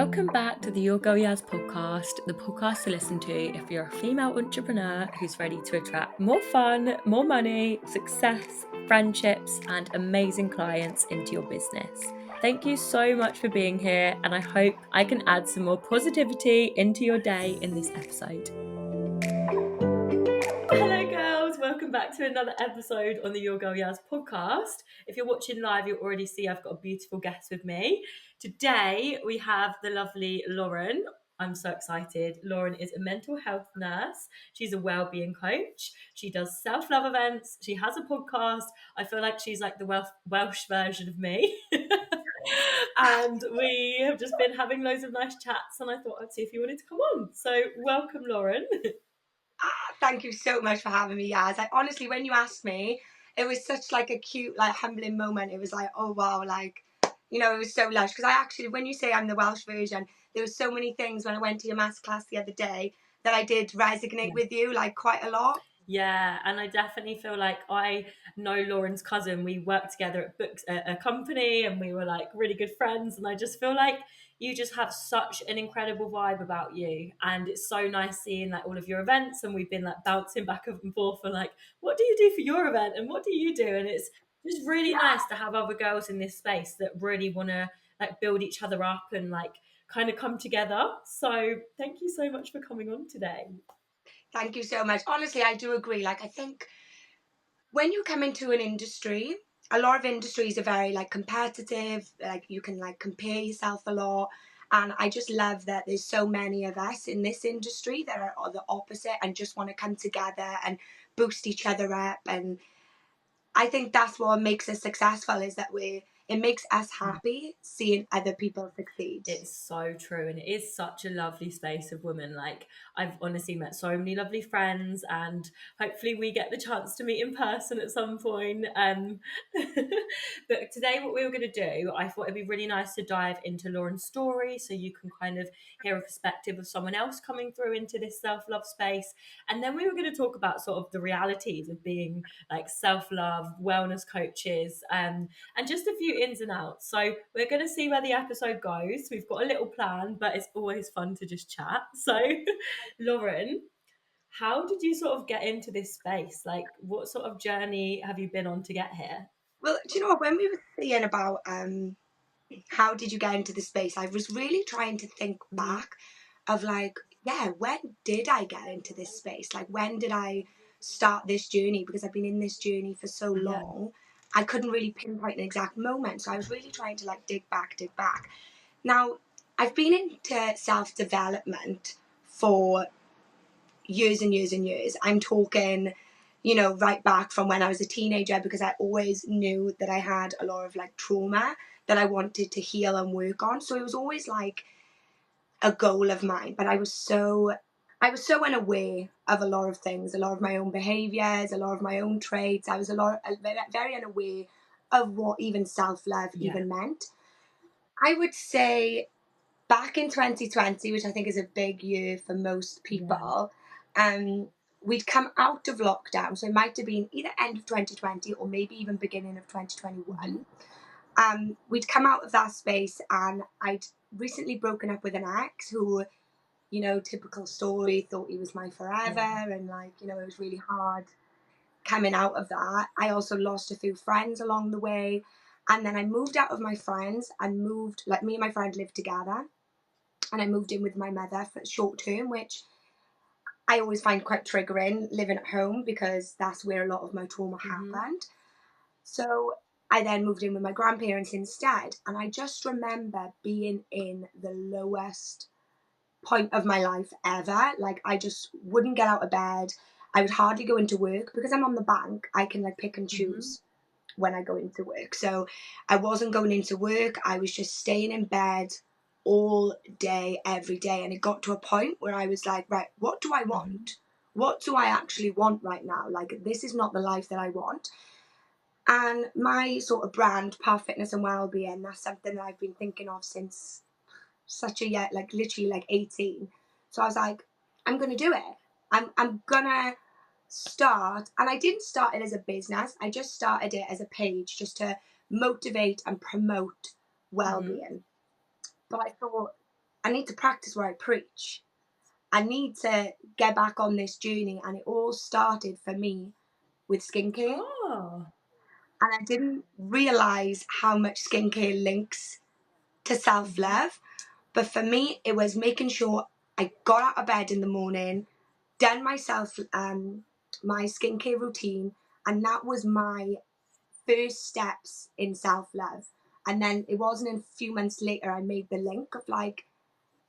Welcome back to the Your Girl Yaz podcast, the podcast to listen to if you're a female entrepreneur who's ready to attract more fun, more money, success, friendships, and amazing clients into your business. Thank you so much for being here, and I hope I can add some more positivity into your day in this episode. Hello girls, welcome back to another episode on the Your Girl Yaz podcast. If you're watching live, you'll already see I've got a beautiful guest with me. Today we have the lovely Lauren. I'm so excited. Lauren is a mental health nurse. She's a wellbeing coach. She does self-love events. She has a podcast. I feel like she's like the Welsh version of me. And we have just been having loads of nice chats, and I thought I'd see if you wanted to come on. So welcome, Lauren. Thank you so much for having me, Yaz. Honestly, when you asked me, it was such like a cute, like humbling moment. It was like, oh wow, like, it was so lush. Because I actually, when you say I'm the Welsh version, there were so many things when I went to your masterclass the other day that I did resonate with you, like quite a lot. Yeah, and I definitely feel like I know Lauren's cousin. We worked together at a company, and we were like really good friends. And I just feel like you just have such an incredible vibe about you, and it's so nice seeing like all of your events. And we've been like bouncing back and forth, and like, what do you do for your event, and what do you do? And it's just really nice to have other girls in this space that really want to like build each other up and like kind of come together. So thank you so much for coming on today. Thank you so much. Honestly, I do agree. Like, I think when you come into an industry, a lot of industries are very like competitive, like you can like compare yourself a lot. And I just love that there's so many of us in this industry that are the opposite and just want to come together and boost each other up. And I think that's what makes us successful, is that it makes us happy seeing other people succeed. It's so true, and it is such a lovely space of women. Like, I've honestly met so many lovely friends, and hopefully we get the chance to meet in person at some point. But today what we were going to do, I thought it'd be really nice to dive into Lauren's story so you can kind of hear a perspective of someone else coming through into this self-love space. And then we were going to talk about sort of the realities of being like self-love wellness coaches, and just a few ins and outs. So we're going to see where the episode goes. We've got a little plan, but it's always fun to just chat. So, Lauren, how did you sort of get into this space? Like, what sort of journey have you been on to get here? Well, do you know what? When we were saying about how did you get into the space, I was really trying to think back of like, yeah, when did I get into this space? Like, when did I start this journey? Because I've been in this journey for so long, I couldn't really pinpoint an exact moment. So I was really trying to like dig back. Now, I've been into self-development for years and years and years. I'm talking, right back from when I was a teenager, because I always knew that I had a lot of like trauma that I wanted to heal and work on. So it was always like a goal of mine, but I was so unaware of a lot of things, a lot of my own behaviors, a lot of my own traits. I was very unaware of what even self-love even meant. I would say back in 2020, which I think is a big year for most people, we'd come out of lockdown. So it might have been either end of 2020 or maybe even beginning of 2021. We'd come out of that space, and I'd recently broken up with an ex who, typical story, thought he was my forever. And like, it was really hard coming out of that. I also lost a few friends along the way. And then I moved out of my friends and moved, like me and my friend lived together. And I moved in with my mother for short term, which I always find quite triggering, living at home, because that's where a lot of my trauma happened. So I then moved in with my grandparents instead. And I just remember being in the lowest point of my life ever. Like, I just wouldn't get out of bed. I would hardly go into work because I'm on the bank. I can like pick and choose when I go into work. So I wasn't going into work. I was just staying in bed all day, every day. And it got to a point where I was like, right, what do I want? What do I actually want right now? Like, this is not the life that I want. And my sort of brand, Parfitt and wellbeing, that's something that I've been thinking of since such a young, like literally like 18. So I was like, I'm going to do it. I'm going to start. And I didn't start it as a business. I just started it as a page just to motivate and promote well-being. But I thought, need to practice what I preach. I need to get back on this journey. And it all started for me with skincare. Oh. And I didn't realize how much skincare links to self Mhm. love. But for me, it was making sure I got out of bed in the morning, done myself my skincare routine, and that was my first steps in self love. And then it wasn't a few months later I made the link of like,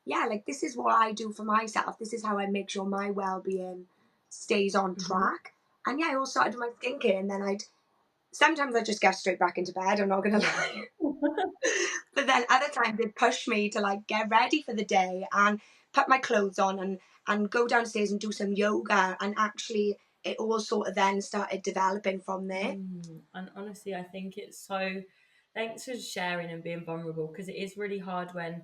yeah, like this is what I do for myself. This is how I make sure my well being stays on Mhm. track. And yeah, I all started with my skincare, and then I'd just get straight back into bed. I'm not gonna Yeah. lie. But then other times it pushed me to like get ready for the day and put my clothes on and go downstairs and do some yoga, and actually it all sort of then started developing from there. And honestly, I think it's so. Thanks for sharing and being vulnerable, because it is really hard when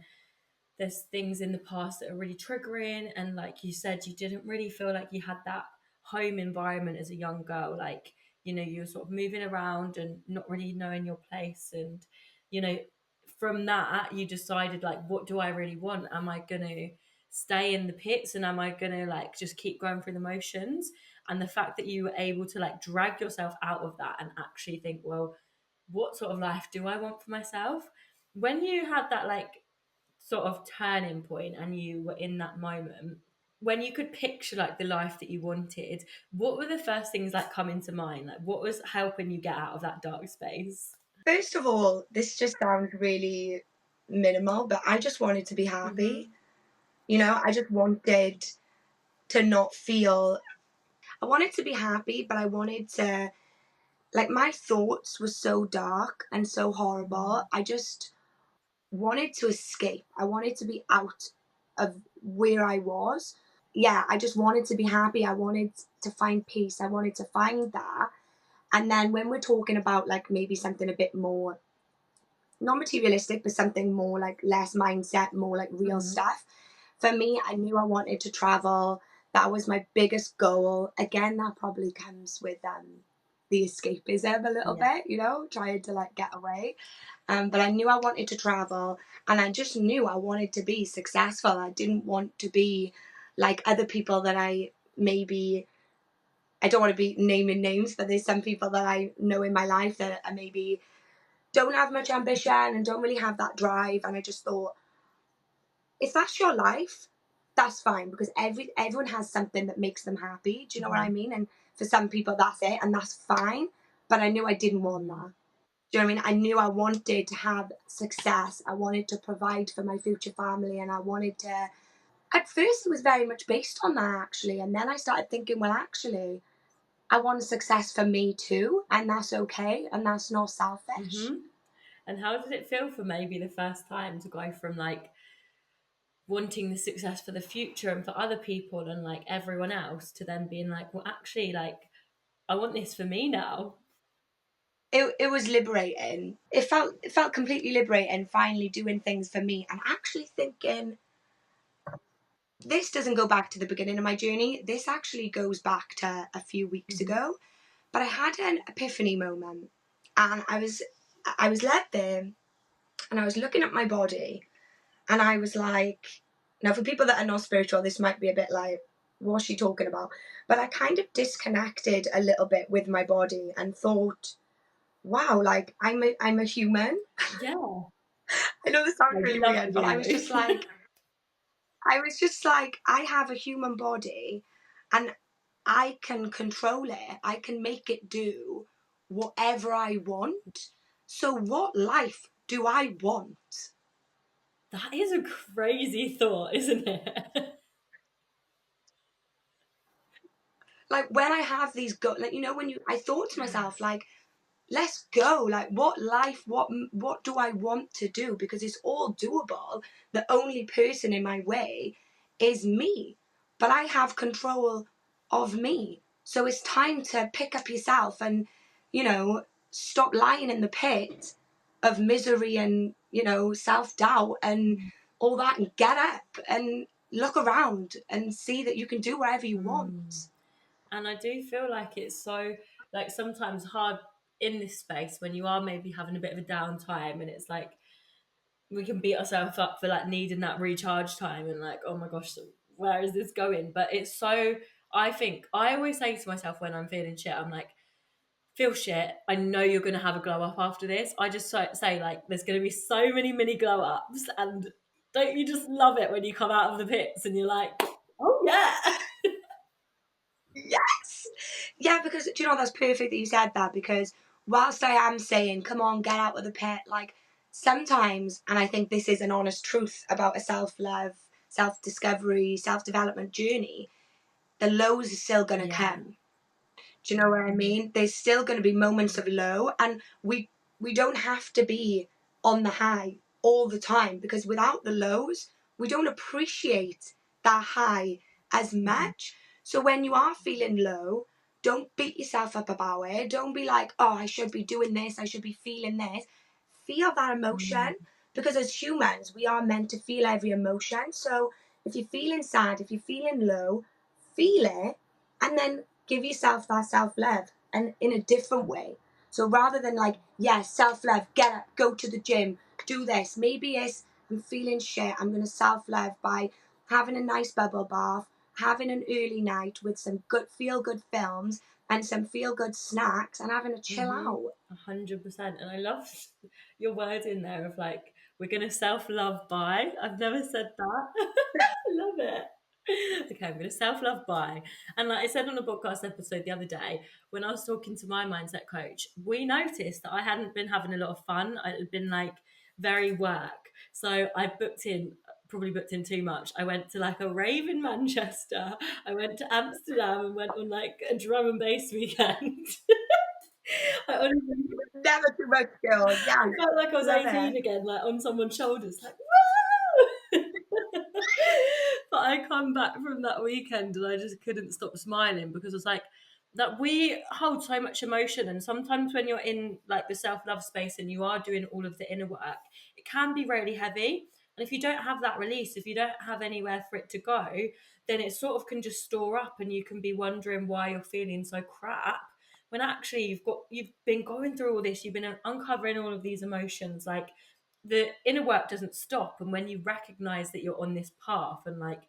there's things in the past that are really triggering, and like you said, you didn't really feel like you had that home environment as a young girl. Like, you were sort of moving around and not really knowing your place, and you know from that you decided, like, what do I really want? Am I going to stay in the pits, and am I going to like just keep going through the motions? And the fact that you were able to like drag yourself out of that and actually think, well, what sort of life do I want for myself? When you had that like sort of turning point and you were in that moment, when you could picture like the life that you wanted, what were the first things like coming to mind? Like, what was helping you get out of that dark space? First of all, this just sounds really minimal, but I just wanted to be happy. Hmm. I just wanted to not feel. I wanted to be happy, but I wanted to, like, my thoughts were so dark and so horrible. I just wanted to escape. I wanted to be out of where I was. Yeah, I just wanted to be happy. I wanted to find peace. I wanted to find that. And then when we're talking about like maybe something a bit more not materialistic, but something more like less mindset, more like real Hmm. stuff. For me, I knew I wanted to travel. That was my biggest goal. Again, that probably comes with the escapism a little Yeah. bit, trying to like get away. But I knew I wanted to travel, and I just knew I wanted to be successful. I didn't want to be like other people that I don't want to be naming names, but there's some people that I know in my life that are maybe don't have much ambition and don't really have that drive. And I just thought, if that's your life, that's fine, because everyone has something that makes them happy. Do you know what I Hmm. mean? And for some people, that's it, and that's fine. But I knew I didn't want Hmm. that. Do you know what I mean? I knew I wanted to have success. I wanted to provide for my future family, and I wanted to. At first, it was very much based on that, actually. And then I started thinking, well, actually, I want success for me too, and that's okay, and that's not selfish. Hmm. And how did it feel for maybe the first time to go from like wanting the success for the future and for other people and like everyone else, to then being like, well, actually, like, I want this for me now? It was liberating. It felt completely liberating, finally doing things for me and actually thinking, this doesn't go back to the beginning of my journey. This actually goes back to a few weeks Hmm. ago. But I had an epiphany moment, and I was led there, and I was looking at my body, and I was like, now for people that are not spiritual, this might be a bit like, what's she talking about? But I kind of disconnected a little bit with my body and thought, wow, like I'm a human. Yeah. I know this sounds I really love weird, the but visual. I have a human body, and I can control it. I can make it do whatever I want. So what life do I want? That is a crazy thought, isn't it? Like when I have these like when I thought to myself like, let's go, like what life, what do I want to do, because it's all doable. The only person in my way is me, but I have control of me. So it's time to pick up yourself and stop lying in the pit of misery and self-doubt and all that, and get up and look around and see that you can do whatever you Mm. want. And I do feel like it's so, like, sometimes hard in this space when you are maybe having a bit of a downtime, and it's like we can beat ourselves up for like needing that recharge time and like, oh my gosh, where is this going? But it's so, I think I always say to myself when I'm feeling shit, I'm like, feel shit. I know you're going to have a glow up after this. I just say like, there's going to be so many mini glow ups, and don't you just love it when you come out of the pits and you're like, oh yeah. Yes. Yeah, because do you know that's perfect that you said that, because whilst I am saying, come on, get out of the pit, like sometimes, and I think this is an honest truth about a self love, self discovery, self development journey, the lows are still gonna Yeah. come. Do you know what I mean? There's still going to be moments of low, and we don't have to be on the high all the time, because without the lows, we don't appreciate that high as Mm-hmm. much. So when you are feeling low, don't beat yourself up about it. Don't be like, oh, I should be doing this, I should be feeling this. Feel that emotion, because as humans, we are meant to feel every emotion. So if you're feeling sad, if you're feeling low, feel it, and then give yourself that self love, and in a different way. So rather than like, yes, self love, get up, go to the gym, do this, maybe it's, I'm feeling shit, I'm going to self love by having a nice bubble bath, having an early night with some good feel good films and some feel good snacks, and having a chill Mm-hmm. out. 100%. And I love your words in there of like, we're going to self love by. I've never said that. I love it. Okay, I'm going to self love by. And like I said on a podcast episode the other day, when I was talking to my mindset coach, we noticed that I hadn't been having a lot of fun. I had been like very work. So I probably booked in too much. I went to like a rave in Manchester. I went to Amsterdam and went on like a drum and bass weekend. I honestly Never too much, girl. Yeah, I felt like I was love 18 it. again, like on someone's shoulders, like, woo! But I come back from that weekend and I just couldn't stop smiling, because it's like that we hold so much emotion. And sometimes when you're in like the self love space and you are doing all of the inner work, it can be really heavy. And if you don't have that release, if you don't have anywhere for it to go, then it sort of can just store up and you can be wondering why you're feeling so crap, when actually you've been going through all this, you've been uncovering all of these emotions. Like the inner work doesn't stop, and when you recognize that you're on this path and like,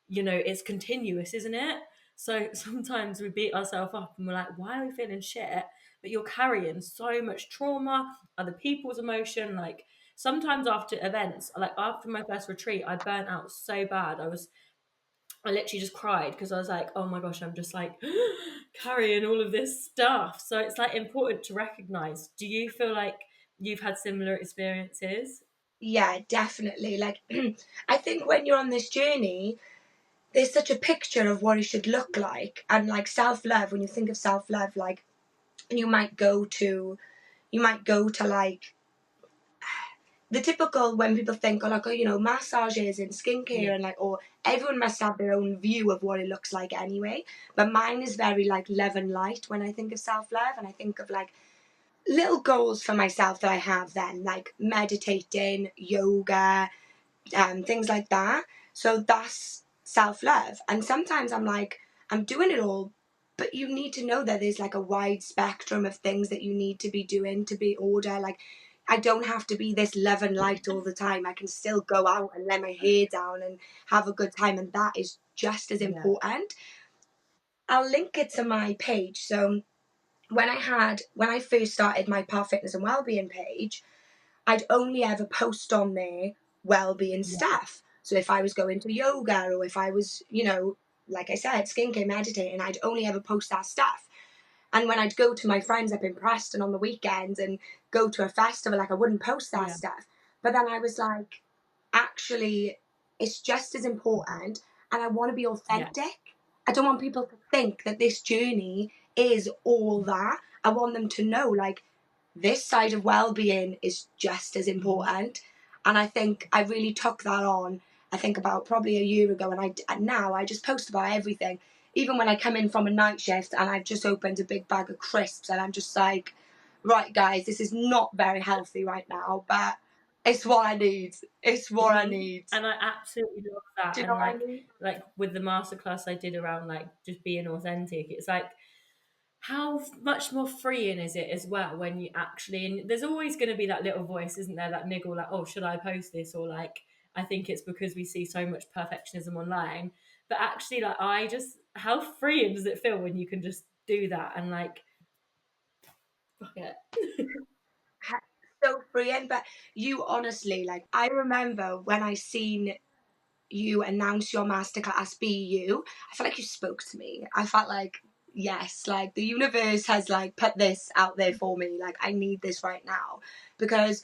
it's continuous, isn't it? So sometimes we beat ourselves up and we're like, why are we feeling shit? But you're carrying so much trauma, other people's emotion. Like sometimes after events, like after my first retreat, I burnt out so bad. I literally just cried because I was like, oh my gosh, I'm just like carrying all of this stuff. So it's like important to recognize. Do you feel like you've had similar experiences? Yeah, definitely. Like, I think when you're on this journey, there's such a picture of what it should look like. And like self love, when you think of self love, like you might go to like the typical, when people think, oh, like, oh, massages and Yeah. skincare, and like, or everyone must have their own view of what it looks like anyway. But mine is very like love and light when I think of self love, and I think of like little goals for myself that I have then, like meditating, yoga, things like that. So that's self love. And sometimes I'm like, I'm doing it all, but you need to know that there's like a wide spectrum of things that you need to be doing to be order. Like, I don't have to be this love and light all the time. I can still go out and let my hair down and have a good time, and that is just as Yeah. important. I'll link it to my page. So when I first started my Parfitt and wellbeing page, I'd only ever post on there well-being Yeah. stuff. So if I was going to yoga, or if I was, like I said, skincare, meditating, I'd only ever post that stuff. And when I'd go to my friends up in Preston on the weekends and go to a festival, like I wouldn't post that Yeah. stuff. But then I was like, actually, it's just as important, and I want to be Yeah. authentic. I don't want people to think that this journey is all that. I want them to know, like, this side of well-being is just as Mhm. important. And I think I really took that on, I think about probably a year ago, and now I just post about everything. Even when I come in from a night shift and I've just opened a big bag of crisps, and I'm just like, right guys, this is not very healthy right now, but it's what I need. It's what I Mhm. need. And I absolutely love Do that. you And know what I mean? like with the masterclass I did around like just being authentic, it's like much more freeing is it as well when you actually, and there's always going to be that little voice, isn't there, that niggle, like, oh, should I post this, or like, I think it's because we see so much perfectionism online. But actually, like, I just, how freeing does it feel when you can just do that and like, fuck it. So freeing. But you honestly, like, I remember when I seen you announce your masterclass be you, I felt like you spoke to me. I felt like, yes, like the universe has like put this out there for me. Like, I need this right now. Because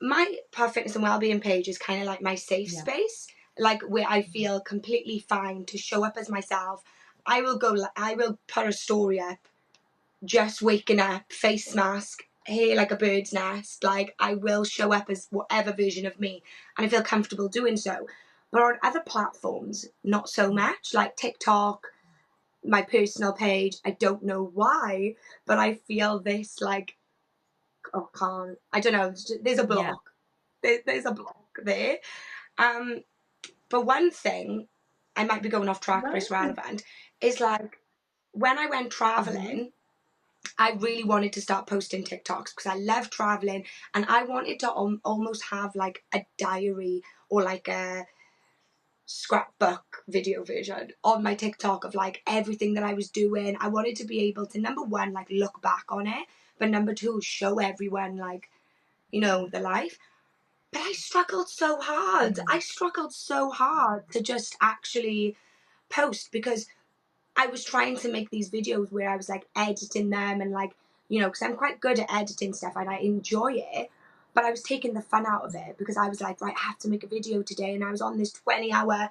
my Parfitt and wellbeing page is kind of like my safe Yeah. space, like where I feel completely fine to show up as myself. I will put a story up, just waking up, face mask, hair like a bird's nest. Like, I will show up as whatever version of me, and I feel comfortable doing so. But on other platforms, not so Yeah. much. Like TikTok, my personal page, I don't know why, but I feel this like, oh, can't. I don't know. There's a Yeah. block. There's a block there. Um, but one thing, I might be going off track, but No. it's relevant, is like when I went Hmm. traveling, I really wanted to start posting TikToks because I love traveling, and I wanted to almost have like a diary or like a scrapbook video version on my TikTok of like everything that I was doing. I wanted to be able to, number one, like look back on it, but number two, show everyone like, the life. But I struggled so hard. Mm. I struggled so hard to just actually post because I was trying to make these videos where I was like editing them and like, because I'm quite good at editing stuff and I enjoy it. But I was taking the fun out of Yeah. it because I was like, right, I have to make a video today. And I was on this 20-hour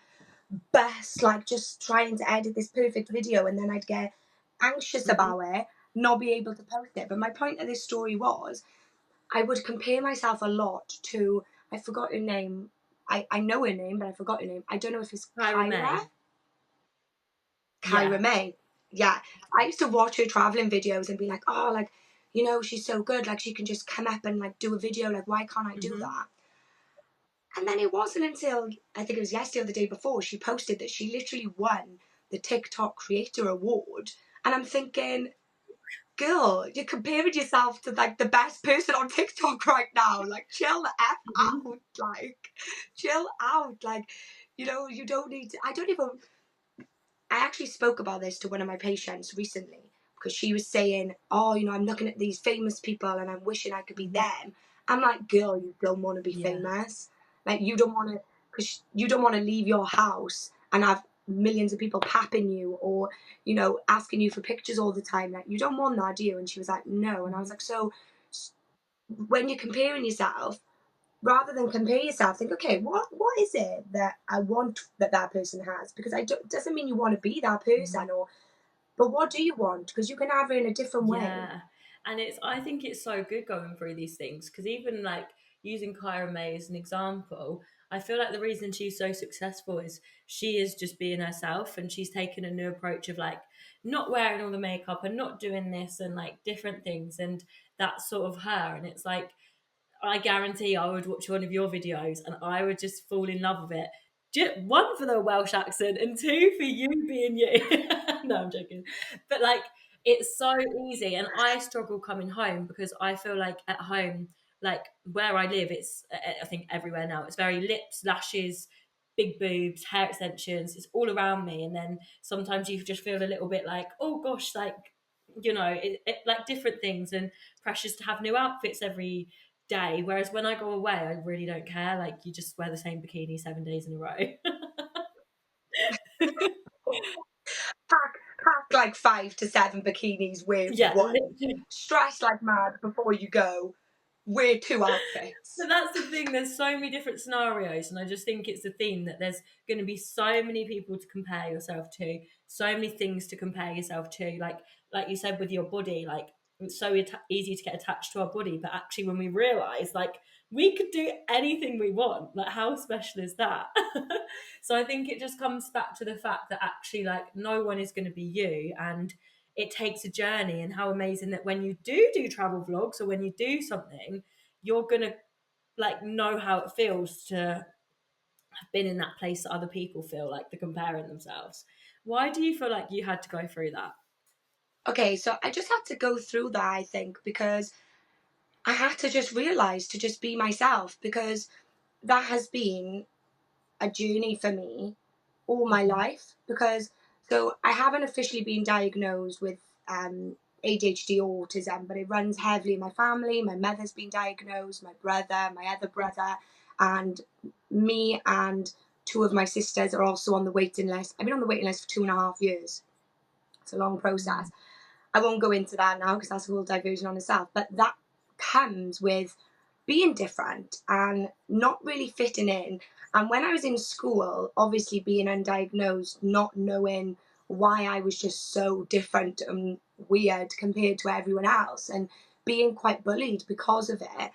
bus, like just trying to edit this perfect video. And then I'd get anxious Hmm. about it, not be able to post it. But my point of this story was I would compare myself a lot to, I forgot her name. I know her name, but I forgot her name. I don't know if it's Kyra Kyra. May. Kyra Yeah. May. Yeah. I used to watch her traveling videos and be like, oh, like, she's so good. Like, she can just come up and like do a video. Like, why can't I do Hmm. that? And then it wasn't until I think it was yesterday or the day before she posted that she literally won the TikTok Creator Award. And I'm thinking, girl, you're comparing yourself to like the best person on TikTok right now. Like, chill the F Hmm. out. Like, chill out. Like, you don't need to. I don't even. I actually spoke about this to one of my patients recently because she was saying, oh, I'm looking at these famous people and I'm wishing I could be Hmm. them. I'm like, girl, you don't want to be Yeah. famous. Like, you don't want to, because you don't want to leave your house and have millions of people papping you or, asking you for pictures all the time. Like, you don't want that, do you? And she was like, no. And I was Hmm. like, so when you're comparing yourself, rather than compare yourself, think, okay, what is it that I want that person has? Because doesn't mean you want to be that person, or but what do you want? Because you can have it in a different way. Yeah. And I think it's so good going through these things because even like using Kyra May as an example, I feel like the reason she's so successful is she is just being herself and she's taken a new approach of like not wearing all the makeup and not doing this and like different things. And that's sort of her. And it's like, I guarantee I would watch one of your videos and I would just fall in love with it. One for the Welsh accent and two for you being you. No, I'm joking. But like, it's so easy. And I struggle coming home because I feel like at home, like where I live, it's, I think everywhere now, it's very lips, lashes, big boobs, hair extensions. It's all around me. And then sometimes you just feel a little bit like, oh gosh, like, like different things and pressures to have new outfits every day. Whereas when I go away, I really don't care. Like you just wear the same bikini 7 days in a row. Pack like 5 to 7 bikinis, wear Yeah, one. literally. Stress like mad before you go. Wear two But outfits. that's the thing. There's so many different scenarios, and I just think it's a theme that there's going to be so many people to compare yourself to, so many things to compare yourself to. Like you said with your body, like it's so easy to get attached to our body, but actually, when we realize, like we could do anything we want, like how special is that? So I think it just comes back to the fact that actually, like no one is going to be you, and it takes a journey. And how amazing that when you do travel vlogs or when you do something, you're gonna like know how it feels to have been in that place that other people feel like they're comparing themselves. Why do you feel like you had to go through that? Okay, so I just had to go through that, I think, because I had to just realize to just be myself, because that has been a journey for me all my Mhm. life. Because so I haven't officially been diagnosed with ADHD or autism, but it runs heavily in my family. My mother's been diagnosed, my brother, my other brother, and me and two of my sisters are also on the waiting list. I've been on the waiting list for 2.5 years. It's a long process. Mm. I won't go into that now because that's a whole diversion on itself. But that comes with being different and not really fitting in. And when I was in school, obviously being undiagnosed, not knowing why I was just so different and weird compared to everyone else, and being quite bullied because of it,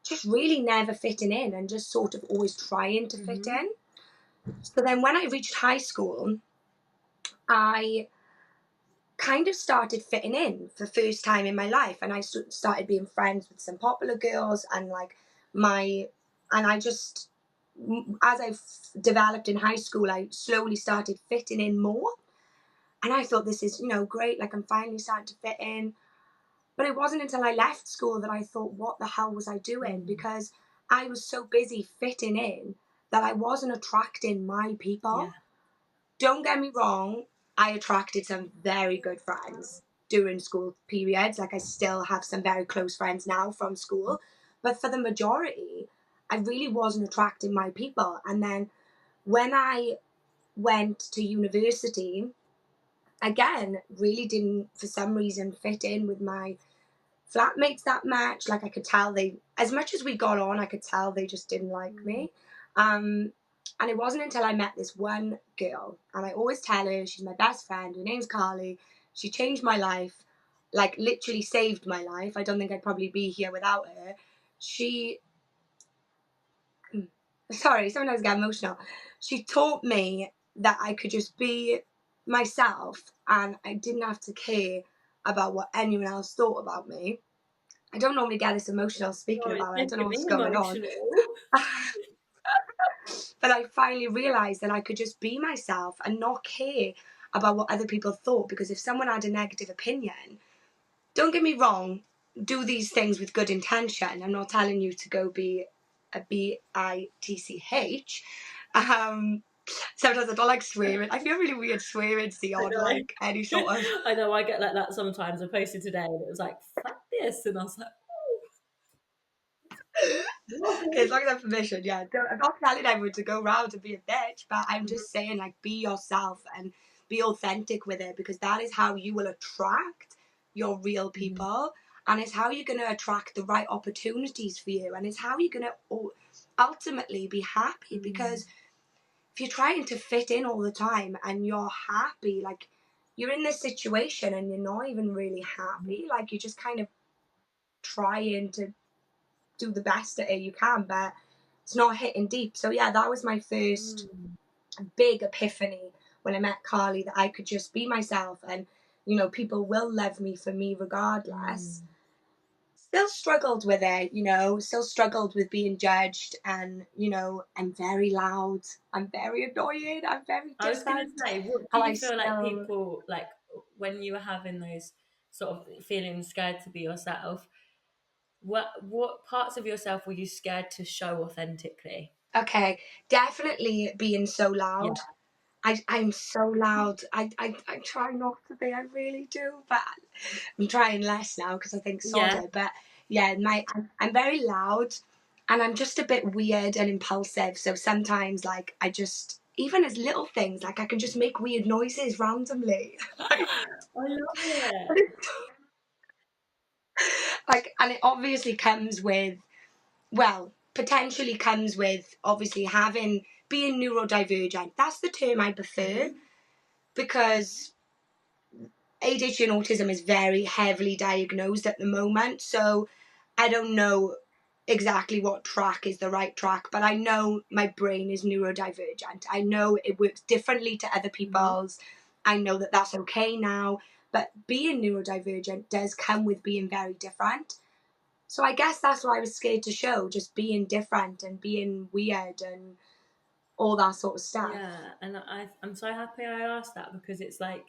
just really never fitting in and just sort of always trying to fit Mhm. in. So then when I reached high school, I kind of started fitting in for the first time in my life, and I started being friends with some popular girls, and like my and I just, as I developed in high school, I slowly started fitting in more, and I thought, this is, great, like I'm finally starting to fit in. But it wasn't until I left school that I thought, what the hell was I doing? Mm. Because I was so busy fitting in that I wasn't attracting my Yeah. people. Don't get me wrong, I attracted some very good friends during school periods. Like, I still have some very close friends now from school. But for the majority, I really wasn't attracting my people. And then when I went to university, again, really didn't, for some reason, fit in with my flatmates that much. Like, I could tell they, as much as we got on, I could tell they just didn't like Mm. me. Um, and it wasn't until I met this one girl, and I always tell her she's my best friend. Her name's Carly. She changed my life, like literally saved my life. I don't think I'd probably be here without her. She, sorry, sometimes I get emotional. She taught me that I could just be myself, and I didn't have to care about what anyone else thought about me. I don't normally get this emotional speaking Oh, it's about it. I don't know making what's me going on. emotional. But I finally realized that I could just be myself and not care about what other people thought. Because if someone had a negative opinion, don't get me wrong, do these things with good intention. I'm not telling you to go be a bitch. Um, Sometimes I don't like swearing. I feel really weird swearing, see, I on know. like any sort of. I know, I get like that sometimes. I posted today and it was like, fuck this. And I was like, As oh, long as I have permission, yeah. I'm not telling everyone to go round and be a bitch, but I'm just saying, like, be yourself and be authentic with it, because that is how you will attract your real Mhm. people, and it's how you're going to attract the right opportunities for you, and it's how you're going to ultimately be happy. Mm. Because if you're trying to fit in all the time and you're happy, like, you're in this situation and you're not even really happy, like, you're just kind of trying to do the best at it you can, but it's not hitting deep. So yeah, that was my first Mm. big epiphany when I met Carly, that I could just be myself, and people will love me for me regardless. Mm. Still struggled with it, still struggled with being judged, and I'm very loud, I'm very annoying, I'm very I was gonna different. say, what do And I you feel like still people like when you were having those sort of feeling scared to be yourself? What parts of yourself were you scared to show authentically? okay, definitely being so Yeah. loud. I'm so loud. I try not to be. I really do, but I'm trying less now because I think Yeah. soda. But yeah, I'm very loud, and I'm just a bit weird and impulsive. So sometimes, like, I just, even as little things, like I can just make weird noises randomly. I love it. Like, and it obviously comes with, well, potentially comes with obviously having being neurodivergent. That's the term I prefer, Mhm. because ADHD and autism is very heavily diagnosed at the moment. So I don't know exactly what track is the right track, but I know my brain is neurodivergent. I know it works differently to other Mhm. people's. I know that that's okay now. But being neurodivergent does come with being very different. So I guess that's what I was scared to show, just being different and being weird and all that sort of stuff. Yeah, and I'm so happy I asked that because it's like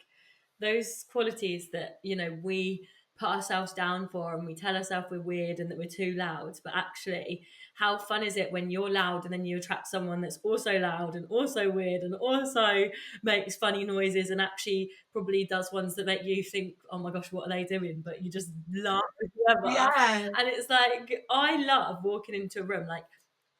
those qualities that, you know, we put ourselves down for, and we tell ourselves we're weird and that we're too loud. But actually, how fun is it when you're loud and then you attract someone that's also loud and also weird and also makes funny noises, and actually probably does ones that make you think, oh my gosh, what are they doing? But you just laugh together. Yeah. And it's like, I love walking into a room. Like,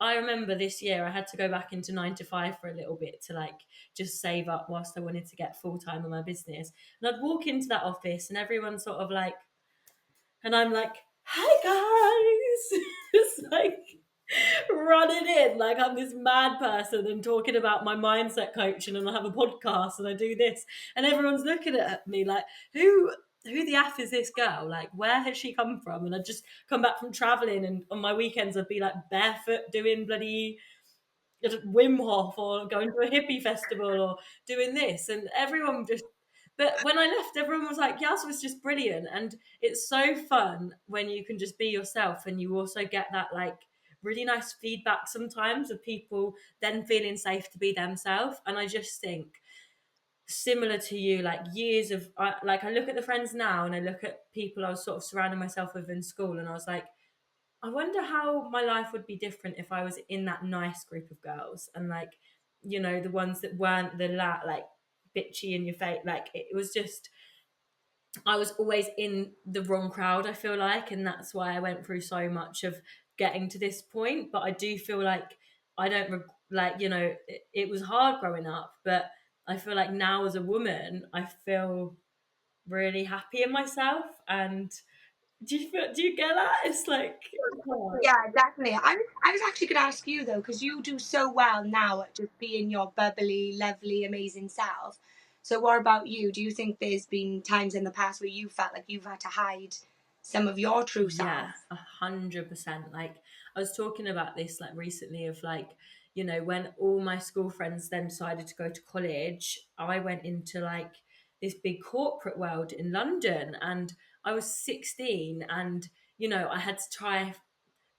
I remember this year I had to go back into 9 to 5 for a little bit to like just save up whilst I wanted to get full time on my business. And I'd walk into that office and everyone's sort of like, and I'm like, "Hi guys," it's like running in like I'm this mad person and talking about my mindset coaching, and I have a podcast and I do this, and everyone's looking at me like, who the f is this girl? Like, where has she come from? And I'd just come back from traveling, and on my weekends I'd be like barefoot doing bloody Wim Hof or going to a hippie festival or doing this, and everyone just. But when I left, everyone was like, "Yas was just brilliant," and it's so fun when you can just be yourself, and you also get that like really nice feedback sometimes of people then feeling safe to be themselves. And I just think similar to you, like years of like I look at the friends now and I look at people I was sort of surrounding myself with in school, and I was like, I wonder how my life would be different if I was in that nice group of girls, and like, you know, the ones that weren't the like bitchy in your face. Like, it was just, I was always in the wrong crowd, I feel like, and that's why I went through so much of getting to this point. But I do feel like I don't like, you know, it was hard growing up, but I feel like now as a woman, I feel really happy in myself. And do you get that? It's like, Yeah, definitely. I was actually going to ask you though, because you do so well now at just being your bubbly, lovely, amazing self. So, what about you? Do you think there's been times in the past where you felt like you've had to hide some of your true yeah, self? 100%. Like, I was talking about this like recently of like, you know, when all my school friends then decided to go to college, I went into like this big corporate world in London, and I was 16, and you know, I had to try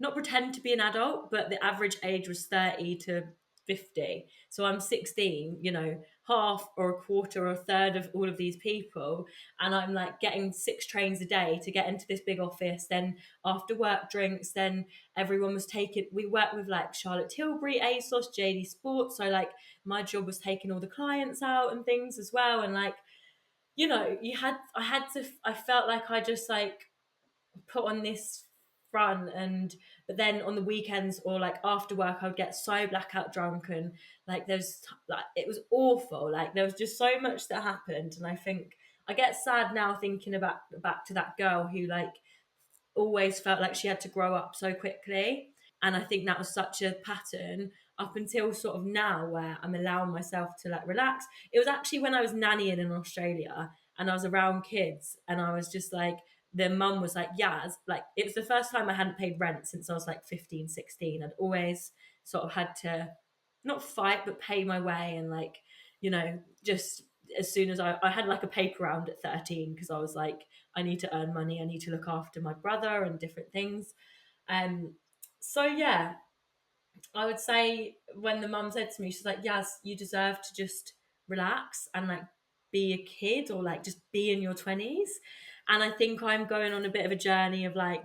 not pretend to be an adult, but the average age was 30 to 50. So I'm 16, you know, half or a quarter or a third of all of these people. And I'm like getting 6 trains a day to get into this big office. Then after work drinks, then everyone was taking, we worked with like Charlotte Tilbury, ASOS, JD Sports. So like my job was taking all the clients out and things as well. And like, you know, I felt like I just like put on this front, and but then on the weekends or like after work I would get so blackout drunk, and like there's like it was awful, like there was just so much that happened. And I think I get sad now thinking about back to that girl who like always felt like she had to grow up so quickly. And I think that was such a pattern up until sort of now where I'm allowing myself to like relax. It was actually when I was nannying in Australia and I was around kids, and I was just like, the mum was like, Yaz, like it was the first time I hadn't paid rent since I was like 15, 16. I'd always sort of had to not fight, but pay my way. And like, you know, just as soon as I had like a paper round at 13 because I was like, I need to earn money, I need to look after my brother and different things. Um, so yeah, I would say when the mum said to me, she's like, "Yes, you deserve to just relax and like be a kid or like just be in your 20s." And I think I'm going on a bit of a journey of like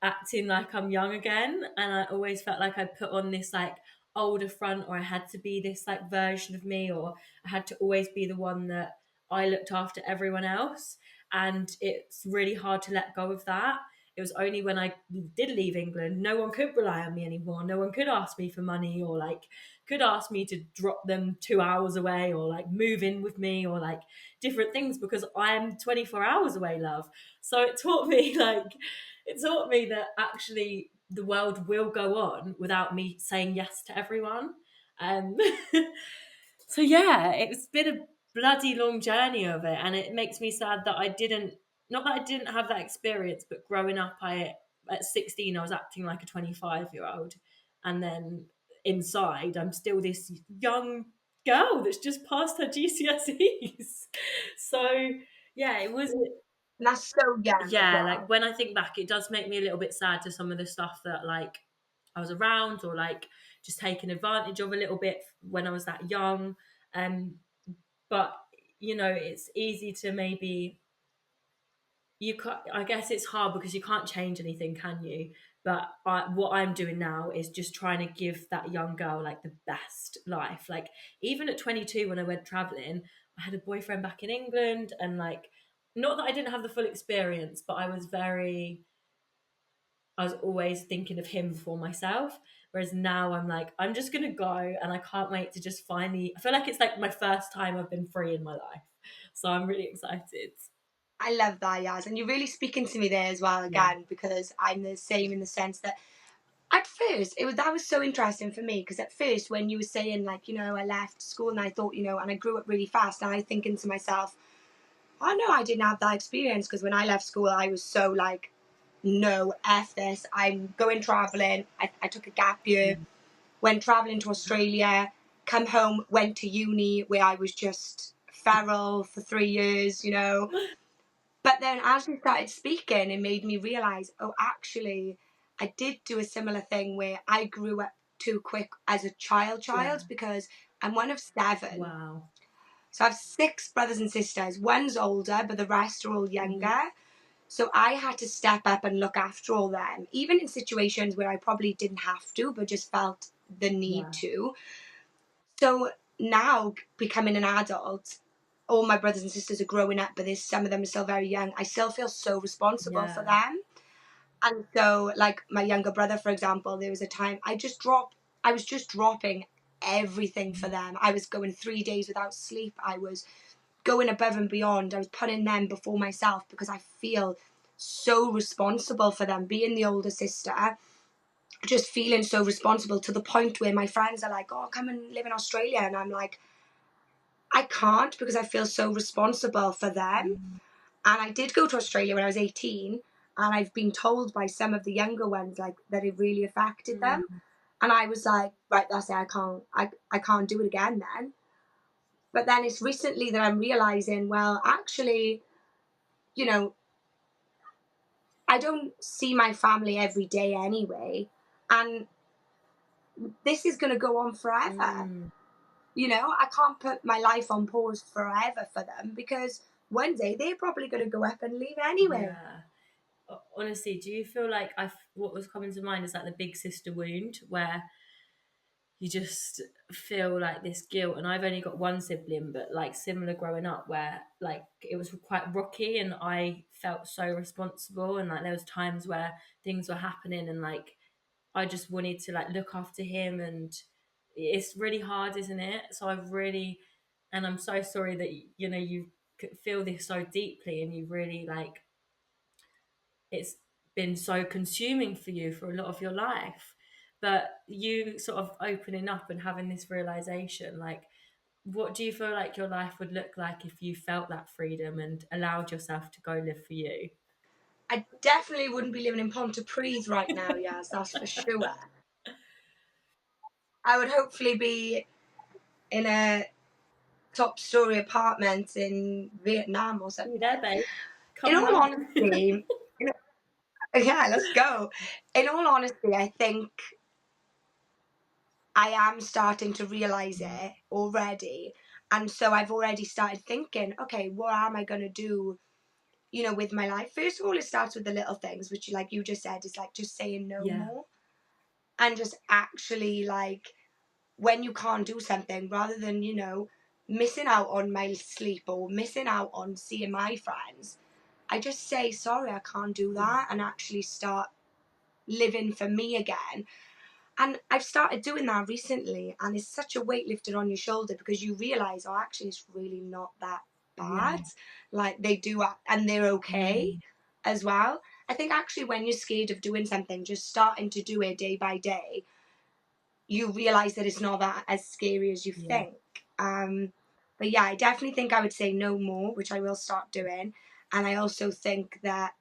acting like I'm young again. And I always felt like I put on this like older front, or I had to be this like version of me, or I had to always be the one that I looked after everyone else. And it's really hard to let go of that. It was only when I did leave England, no one could rely on me anymore. No one could ask me for money, or like could ask me to drop them 2 hours away, or like move in with me, or like different things, because I'm 24 hours away, love. So it taught me like it taught me that actually the world will go on without me saying yes to everyone. Um, so yeah, it's been a bloody long journey of it, and it makes me sad that I didn't. Not that I didn't have that experience, but growing up, I at 16 I was acting like a 25-year-old, and then inside I'm still this young girl that's just passed her GCSEs. So yeah, it was And that's so young as yeah, like well. when I think back, it does make me a little bit sad to some of the stuff that like I was around, or like just taken advantage of a little bit when I was that young. Um, but it's easy to maybe, you can't, I guess it's hard because you can't change anything, can you? But what I'm doing now is just trying to give that young girl like the best life. Like, even at 22, when I went traveling, I had a boyfriend back in England, and like, not that I didn't have the full experience, but I was always thinking of him before myself. Whereas now I'm like, I'm just gonna go, and I can't wait to just finally. I feel like it's like my first time I've been free in my life, so I'm really excited. I love that, Yaz. And you're really speaking to me there as well Yeah, again, because I'm the same in the sense that at first that was so interesting for me, because at first when you were saying like, I left school and I thought, and I grew up really fast, and I thinking to myself, oh no, I didn't have that experience, because when I left school I was so like, no, F this, I'm going travelling. I took a gap year, went travelling to Australia, come home, went to uni where I was just feral for 3 years. But then as we started speaking, it made me realise, oh, actually, I did do a similar thing where I grew up too quick as a child, yeah. because I'm one of 7. Wow. So I have 6 brothers and sisters. One's older, but the rest are all Mhm. younger. So I had to step up and look after all them, even in situations where I probably didn't have to, but just felt the need Yeah. to. So now, becoming an adult, all my brothers and sisters are growing up, but there's some of them are still very young. I still feel so responsible for Yeah. them. And so, like my younger brother, for example, there was a time I was just dropping everything for them. I was going 3 days without sleep. I was going above and beyond. I was putting them before myself, because I feel so responsible for them. Being the older sister, just feeling so responsible, to the point where my friends are like, oh, come and live in Australia. And I'm like, I can't, because I feel so responsible for them. Mm. And I did go to Australia when I was 18, and I've been told by some of the younger ones like that it really affected them. Mm. And I was like, right, that's it, I can't do it again then. But then it's recently that I'm realizing, well, actually, you know, I don't see my family every day anyway. And this is going to go on forever. Mm. I can't put my life on pause forever for them, because one day they're probably going to go up and leave anyway. Yeah. Honestly, do you feel like what was coming to mind is like the big sister wound, where you just feel like this guilt? And I've only got one sibling, but like similar growing up, where like it was quite rocky, and I felt so responsible, and like there was times where things were happening, and like I just wanted to like look after him, and it's really hard, isn't it? So I've really, and I'm so sorry that you feel this so deeply, and you really like, it's been so consuming for you for a lot of your life. But you sort of opening up and having this realization, like, what do you feel like your life would look like if you felt that freedom and allowed yourself to go live for you? I definitely wouldn't be living in Pontypridd right now, yes, that's for sure. I would hopefully be in a top story apartment in Vietnam or You something. there, babe? In Come all home. honesty, yeah, let's go. In all honesty, I think I am starting to realize it already. And so I've already started thinking, okay, what am I going to do, with my life? First of all, it starts with the little things, which, like you just said, is like just saying no Yeah, more, and just actually, like, when you can't do something, rather than, missing out on my sleep or missing out on seeing my friends, I just say, sorry, I can't do yeah, that, and actually start living for me again. And I've started doing that recently, and it's such a weight lifted on your shoulder, because you realize, oh, actually, it's really not that yeah. bad. Like, they do, and they're okay Mm, as well. I think actually, when you're scared of doing something, just starting to do it day by day, you realize that it's not that as scary as you yeah, think. But yeah, I definitely think I would say no more, which I will start doing. And I also think that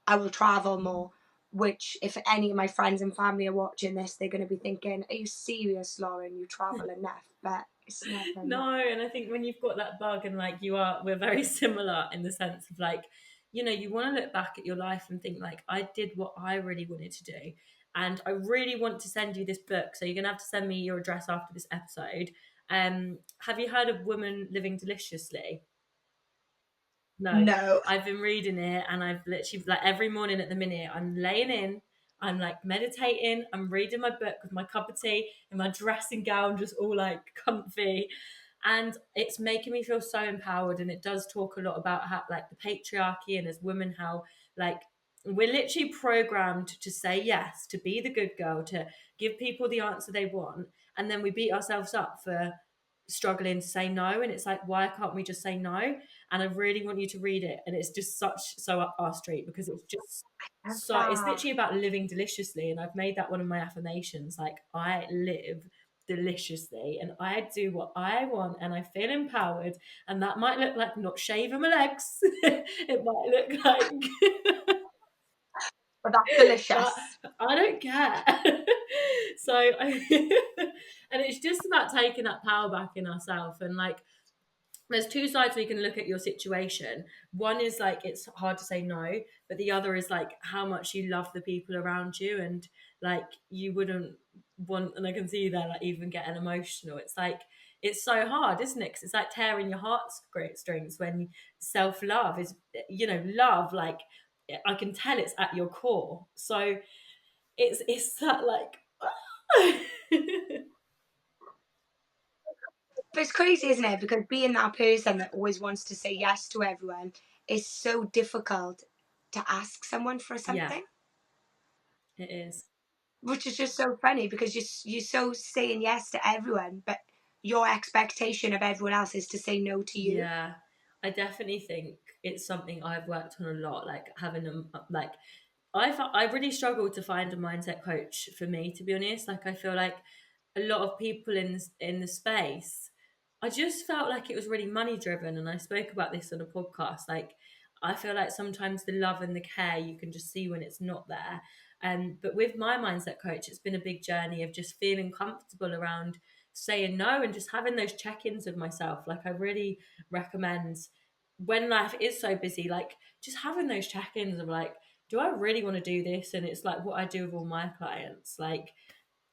I will travel more, which, if any of my friends and family are watching this, they're going to be thinking, are you serious, Lauren? You travel enough. But it's never enough. no, and I think when you've got that bug, and like we're very similar in the sense of like, you want to look back at your life and think like, I did what I really wanted to do. And I really want to send you this book. So you're gonna have to send me your address after this episode. Have you heard of Women Living Deliciously? No, No. I've been reading it, and I've literally, like, every morning at the minute, I'm laying in, I'm like meditating, I'm reading my book with my cup of tea in my dressing gown, just all like comfy. And it's making me feel so empowered. And it does talk a lot about how, like, the patriarchy, and as women, how, like, we're literally programmed to say yes, to be the good girl, to give people the answer they want. And then we beat ourselves up for struggling to say no. And it's like, why can't we just say no? And I really want you to read it. And it's just such so up our street, because it's just Love so, it's that. literally about living deliciously. And I've made that one of my affirmations. Like, I live deliciously and I do what I want and I feel empowered. And that might look like not shaving my legs. It might look like But that's but delicious. I don't care. So and it's just about taking that power back in ourselves. And like, there's two sides we can look at your situation. One is like, it's hard to say no, but the other is like how much you love the people around you, and like you wouldn't want, and I can see you there like even getting emotional. It's like, it's so hard, isn't it? 'Cause it's like tearing your heartstrings when self-love is, love, like, I can tell it's at your core. So it's that like But it's crazy, isn't it? Because being that person that always wants to say yes to everyone is so difficult to ask someone for yeah, something, it is. which is just so funny because you're so saying yes to everyone, but your expectation of everyone else is to say no to you. Yeah, I definitely think it's something I've worked on a lot. Like having like, I really struggled to find a mindset coach for me, to be honest. Like, I feel like a lot of people in the space, I just felt like it was really money driven. And I spoke about this on a podcast. Like, I feel like sometimes the love and the care you can just see when it's not there. But with my mindset coach, it's been a big journey of just feeling comfortable around saying no and just having those check-ins with myself. Like, I really recommend, when life is so busy, like, just having those check-ins of like, do I really want to do this? And it's like what I do with all my clients. Like,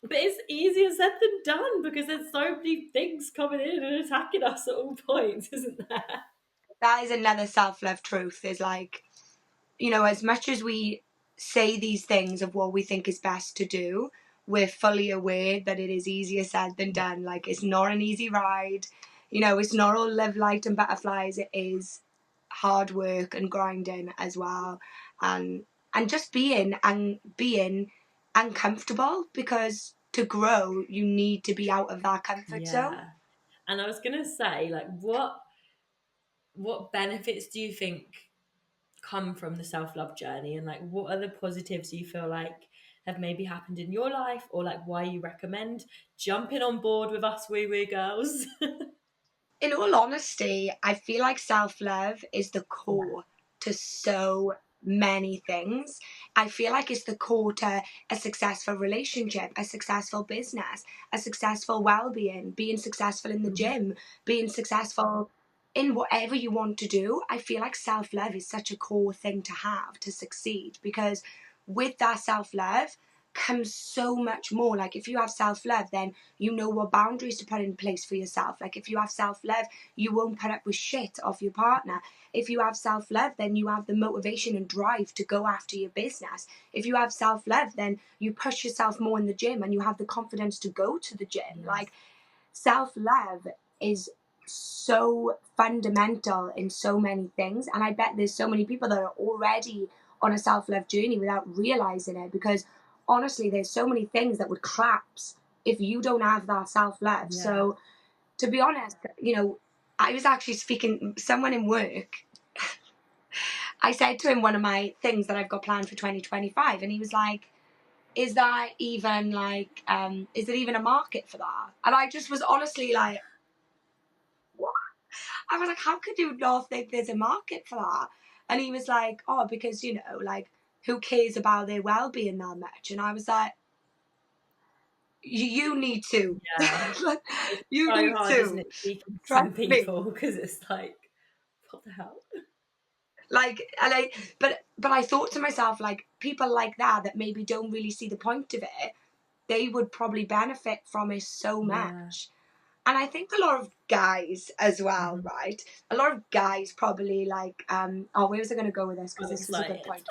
but it's easier said than done, because there's so many things coming in and attacking us at all points, isn't there? That is another self-love truth, is like, as much as we say these things of what we think is best to do, we're fully aware that it is easier said than done. Like, it's not an easy ride. It's not all love, light, and butterflies. It is hard work and grinding as well, and just being uncomfortable, because to grow you need to be out of that comfort zone. Yeah. And I was gonna say, like, what benefits do you think come from the self-love journey, and like what are the positives you feel like have maybe happened in your life, or like why you recommend jumping on board with us woo woo girls? In all honesty, I feel like self love is the Yeah. core to so many things. I feel like it's the core to a successful relationship, a successful business, a successful well being successful in the Mhm. gym, being successful in whatever you want to do. I feel like self love is such a core thing to have to succeed, because with that self love comes so much more. Like, if you have self love, then you know what boundaries to put in place for yourself. Like, if you have self love, you won't put up with shit off your partner. If you have self love, then you have the motivation and drive to go after your business. If you have self love, then you push yourself more in the gym and you have the confidence to go to the gym. Yes. Like, self love is so fundamental in so many things. And I bet there's so many people that are already on a self love journey without realizing it, because honestly, there's so many things that would collapse if you don't have that self love. Yeah. So, to be honest, I was actually speaking someone in work. I said to him one of my things that I've got planned for 2025, and he was like, "Is that even like, is there even a market for that?" And I just was honestly like, "What?" I was like, "How could you not think there's a market for that?" And he was like, "Oh, because like, who cares about their well-being that much?" And I was like, "You need to, Yeah. like, It's you so need hard, isn't to it, speaking to trust some me." people, because it's like, what the hell? Like, and but I thought to myself, like, people like that maybe don't really see the point of it, they would probably benefit from it so Yeah. much. And I think a lot of guys as well, Mhm. right? A lot of guys probably like, oh, where was I going to go with this? Because I'm this was a good excited. point.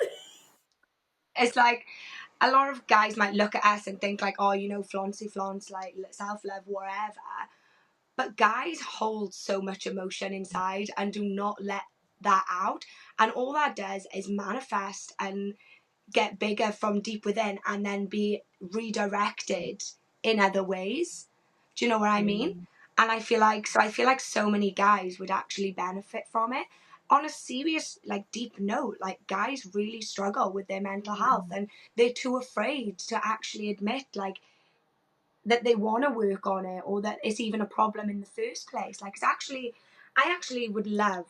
It's like a lot of guys might look at us and think like, oh, you know, flauncy flaunt, like self love, whatever. But guys hold so much emotion inside and do not let that out. And all that does is manifest and get bigger from deep within and then be redirected in other ways. Do you know what I mean? Mm. And I feel like so many guys would actually benefit from it. On a serious, like deep note, like guys really struggle with their mental health Mm. and they're too afraid to actually admit like that they want to work on it or that it's even a problem in the first place. Like I actually would love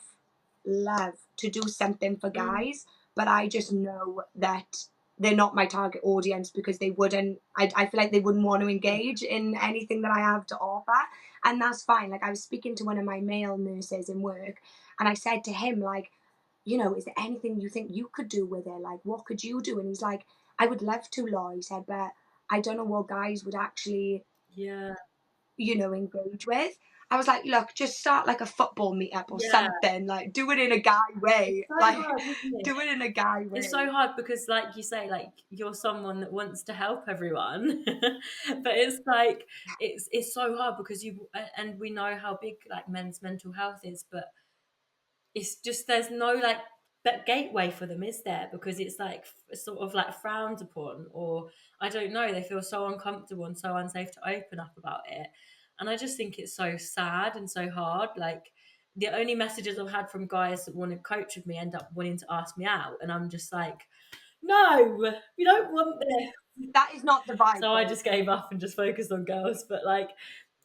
to do something for Mm. guys, but I just know that they're not my target audience because they wouldn't, I feel like they wouldn't want to Yeah. engage in anything that I have to offer. And that's fine. Like I was speaking to one of my male nurses in work and I said to him, like, you know, is there anything you think you could do with it? Like, what could you do? And he's like, I would love to, Law. He said, but I don't know what guys would actually, Yeah. you know, engage with. I was like, look, just start like a football meetup or Yeah. something. Like, do it in a guy It's way. so Like, hard, isn't it? do it in a guy It's way. so hard because, like you say, like you're someone that wants to help everyone, but it's like it's so hard because you and we know how big like men's mental health is, but it's just there's no like that gateway for them, is there? Because it's like sort of like frowned upon, or I don't know, they feel so uncomfortable and so unsafe to open up about it. And I just think it's so sad and so hard. Like the only messages I've had from guys that want to coach with me end up wanting to ask me out, and I'm just like, no, we don't want this. That is not the vibe, So I babe. just gave up and just focused on girls. But like,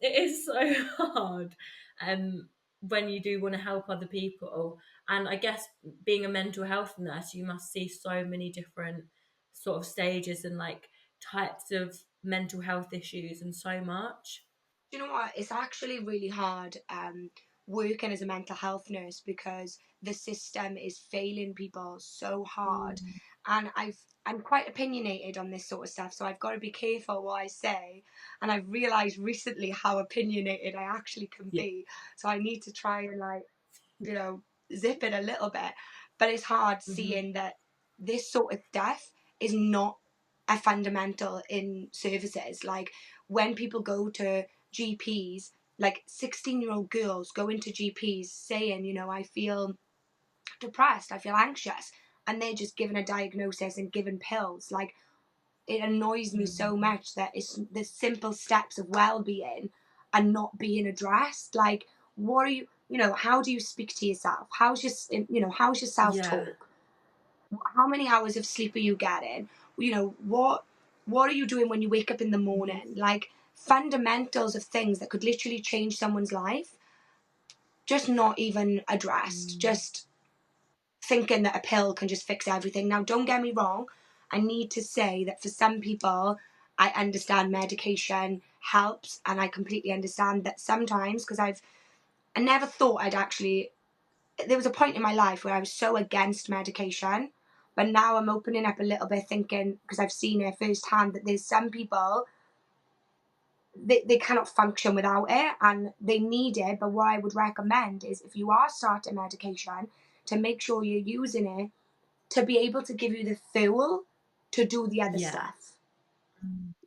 it is so hard. And when you do want to help other people, and I guess being a mental health nurse, you must see so many different sort of stages and like types of mental health issues and so much. Do you know what? It's actually really hard working as a mental health nurse because the system is failing people so hard. Mm. And I'm quite opinionated on this sort of stuff, so I've got to be careful what I say. And I've realised recently how opinionated I actually can Yeah. be. So I need to try and like, you know, zip it a little bit. But it's hard Hmm. seeing that this sort of stuff is not a fundamental in services. Like when people go to GPs, like 16-year-old girls go into GPs saying, you know, I feel depressed, I feel anxious, and they're just given a diagnosis and given pills. Like it annoys me so Mm. much that it's the simple steps of well-being are not being addressed. Like what are you know, how do you speak to yourself? How's your, you know, how's your Yeah. self-talk? How many hours of sleep are you getting? You know, what are you doing when you wake up in the Hmm. morning? Like fundamentals of things that could literally change someone's life, just not even addressed. Mm. Just thinking that a pill can just fix everything. Now, don't get me wrong. I need to say that for some people, I understand medication helps, and I completely understand that sometimes because I never thought I'd actually. There was a point in my life where I was so against medication, but now I'm opening up a little bit, thinking because I've seen it firsthand that there's some people they cannot function without it and they need it. But what I would recommend is if you are starting medication, to make sure you're using it to be able to give you the fuel to do the other Yeah. stuff.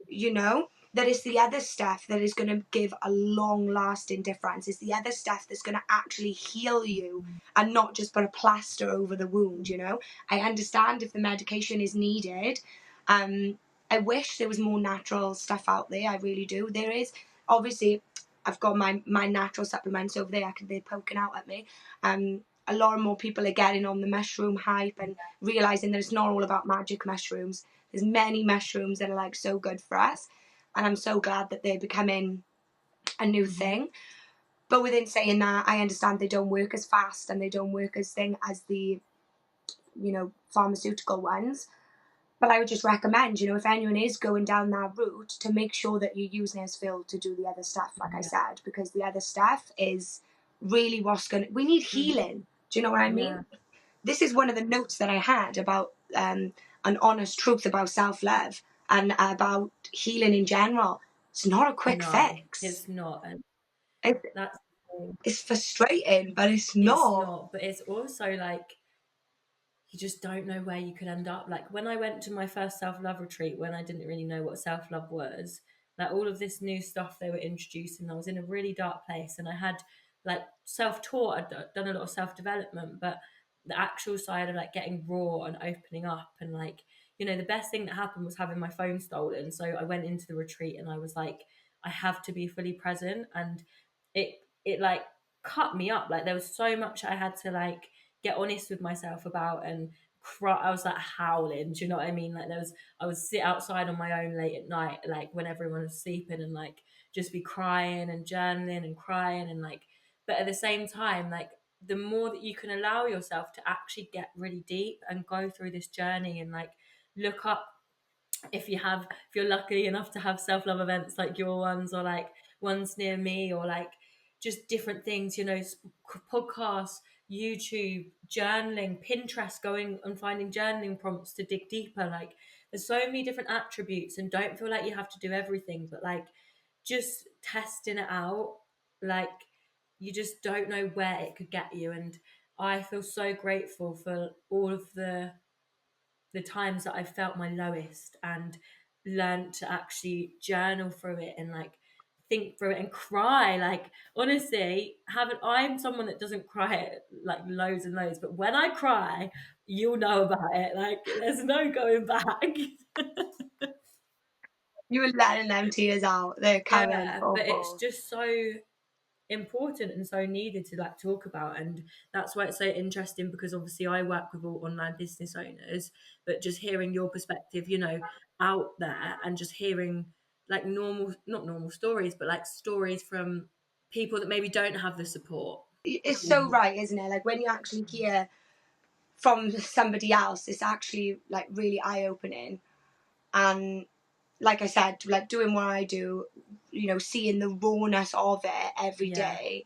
You know, that it's the other stuff that is going to give a long lasting difference. It's the other stuff that's going to actually heal you and not just put a plaster over the wound. You know, I understand if the medication is needed. I wish there was more natural stuff out there. I really do. There is obviously. I've got my natural supplements over there. They're poking out at me. A lot more people are getting on the mushroom hype and realizing that it's not all about magic mushrooms. There's many mushrooms that are like so good for us, and I'm so glad that they're becoming a new Hmm. thing. But within saying that, I understand they don't work as fast and they don't work as thing as the, you know, pharmaceutical ones. But I would just recommend, you know, if anyone is going down that route, to make sure that you're using as fuel to do the other stuff, like I Yeah. said, because the other stuff is really what's going to. We need Hmm. healing. Do you know what I Yeah. mean? This is one of the notes that I had about an honest truth about self love and about healing in general. It's not a quick No, fix. it's not. That's the thing. It's frustrating, but it's It's not. not, but it's also like you just don't know where you could end up. Like when I went to my first self love retreat, when I didn't really know what self love was, like all of this new stuff they were introducing, I was in a really dark place, and I had like self taught. Done a lot of self development, but the actual side of like getting raw and opening up, and like the best thing that happened was having my phone stolen. So I went into the retreat and I was like, I have to be fully present, and it like cut me up. Like there was so much I had to like get honest with myself about and cry. I was like howling. Do you know what I mean? Like I would sit outside on my own late at night, like when everyone was sleeping, and like just be crying and journaling and crying and like. But at the same time, like the more that you can allow yourself to actually get really deep and go through this journey and like look up, if you're lucky enough to have self-love events like your ones or like ones near me, or like just different things, podcasts, YouTube, journaling, Pinterest, going and finding journaling prompts to dig deeper. Like there's so many different attributes, and don't feel like you have to do everything, but like just testing it out. Like you just don't know where it could get you. And I feel so grateful for all of the times that I felt my lowest and learned to actually journal through it and like think through it and cry. Like honestly, haven't I'm someone that doesn't cry like loads and loads, but when I cry, you'll know about it. Like there's no going back. You were letting them tears out. They're coming Yeah, full but it's force. just so important and so needed to like talk about. And that's why it's so interesting, because obviously I work with all online business owners, but just hearing your perspective, out there, and just hearing like not normal stories, but like stories from people that maybe don't have the support. It's so right, isn't it? Like when you actually hear from somebody else, it's actually like really eye opening. And like I said, like doing what I do, seeing the rawness of it every Yeah, day,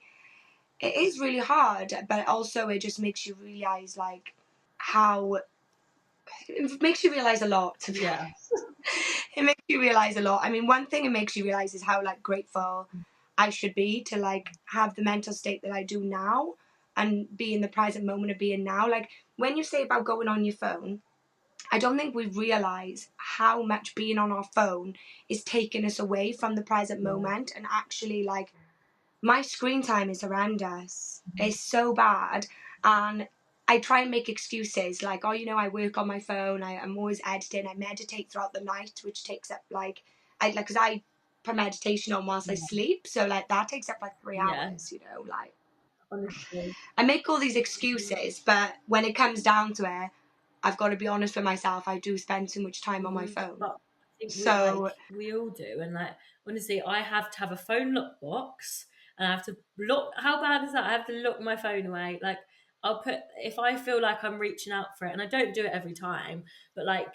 it is really hard. But also, it just makes you realize like how it makes you realize a lot. To be yeah, honest, it makes you realize a lot. I mean, one thing it makes you realize is how like grateful I should be to like have the mental state that I do now and be in the present moment of being now. Like when you say about going on your phone, I don't think we realize how much being on our phone is taking us away from the present yeah, moment. And actually, like, my screen time is horrendous. It's so bad. And I try and make excuses like, oh, I work on my phone. I'm always editing. I meditate throughout the night, which takes up like, because I put meditation on whilst I yeah, sleep. So, like, that takes up like 3 yeah, hours, like. honestly. I make all these excuses, but when it comes down to it, I've got to be honest with myself. I do spend too much time on my phone. But I think So we all do, and like honestly, I have to have a phone lock box, and I have to lock. How bad is that? I have to lock my phone away. Like I'll put if I feel like I'm reaching out for it, and I don't do it every time, but like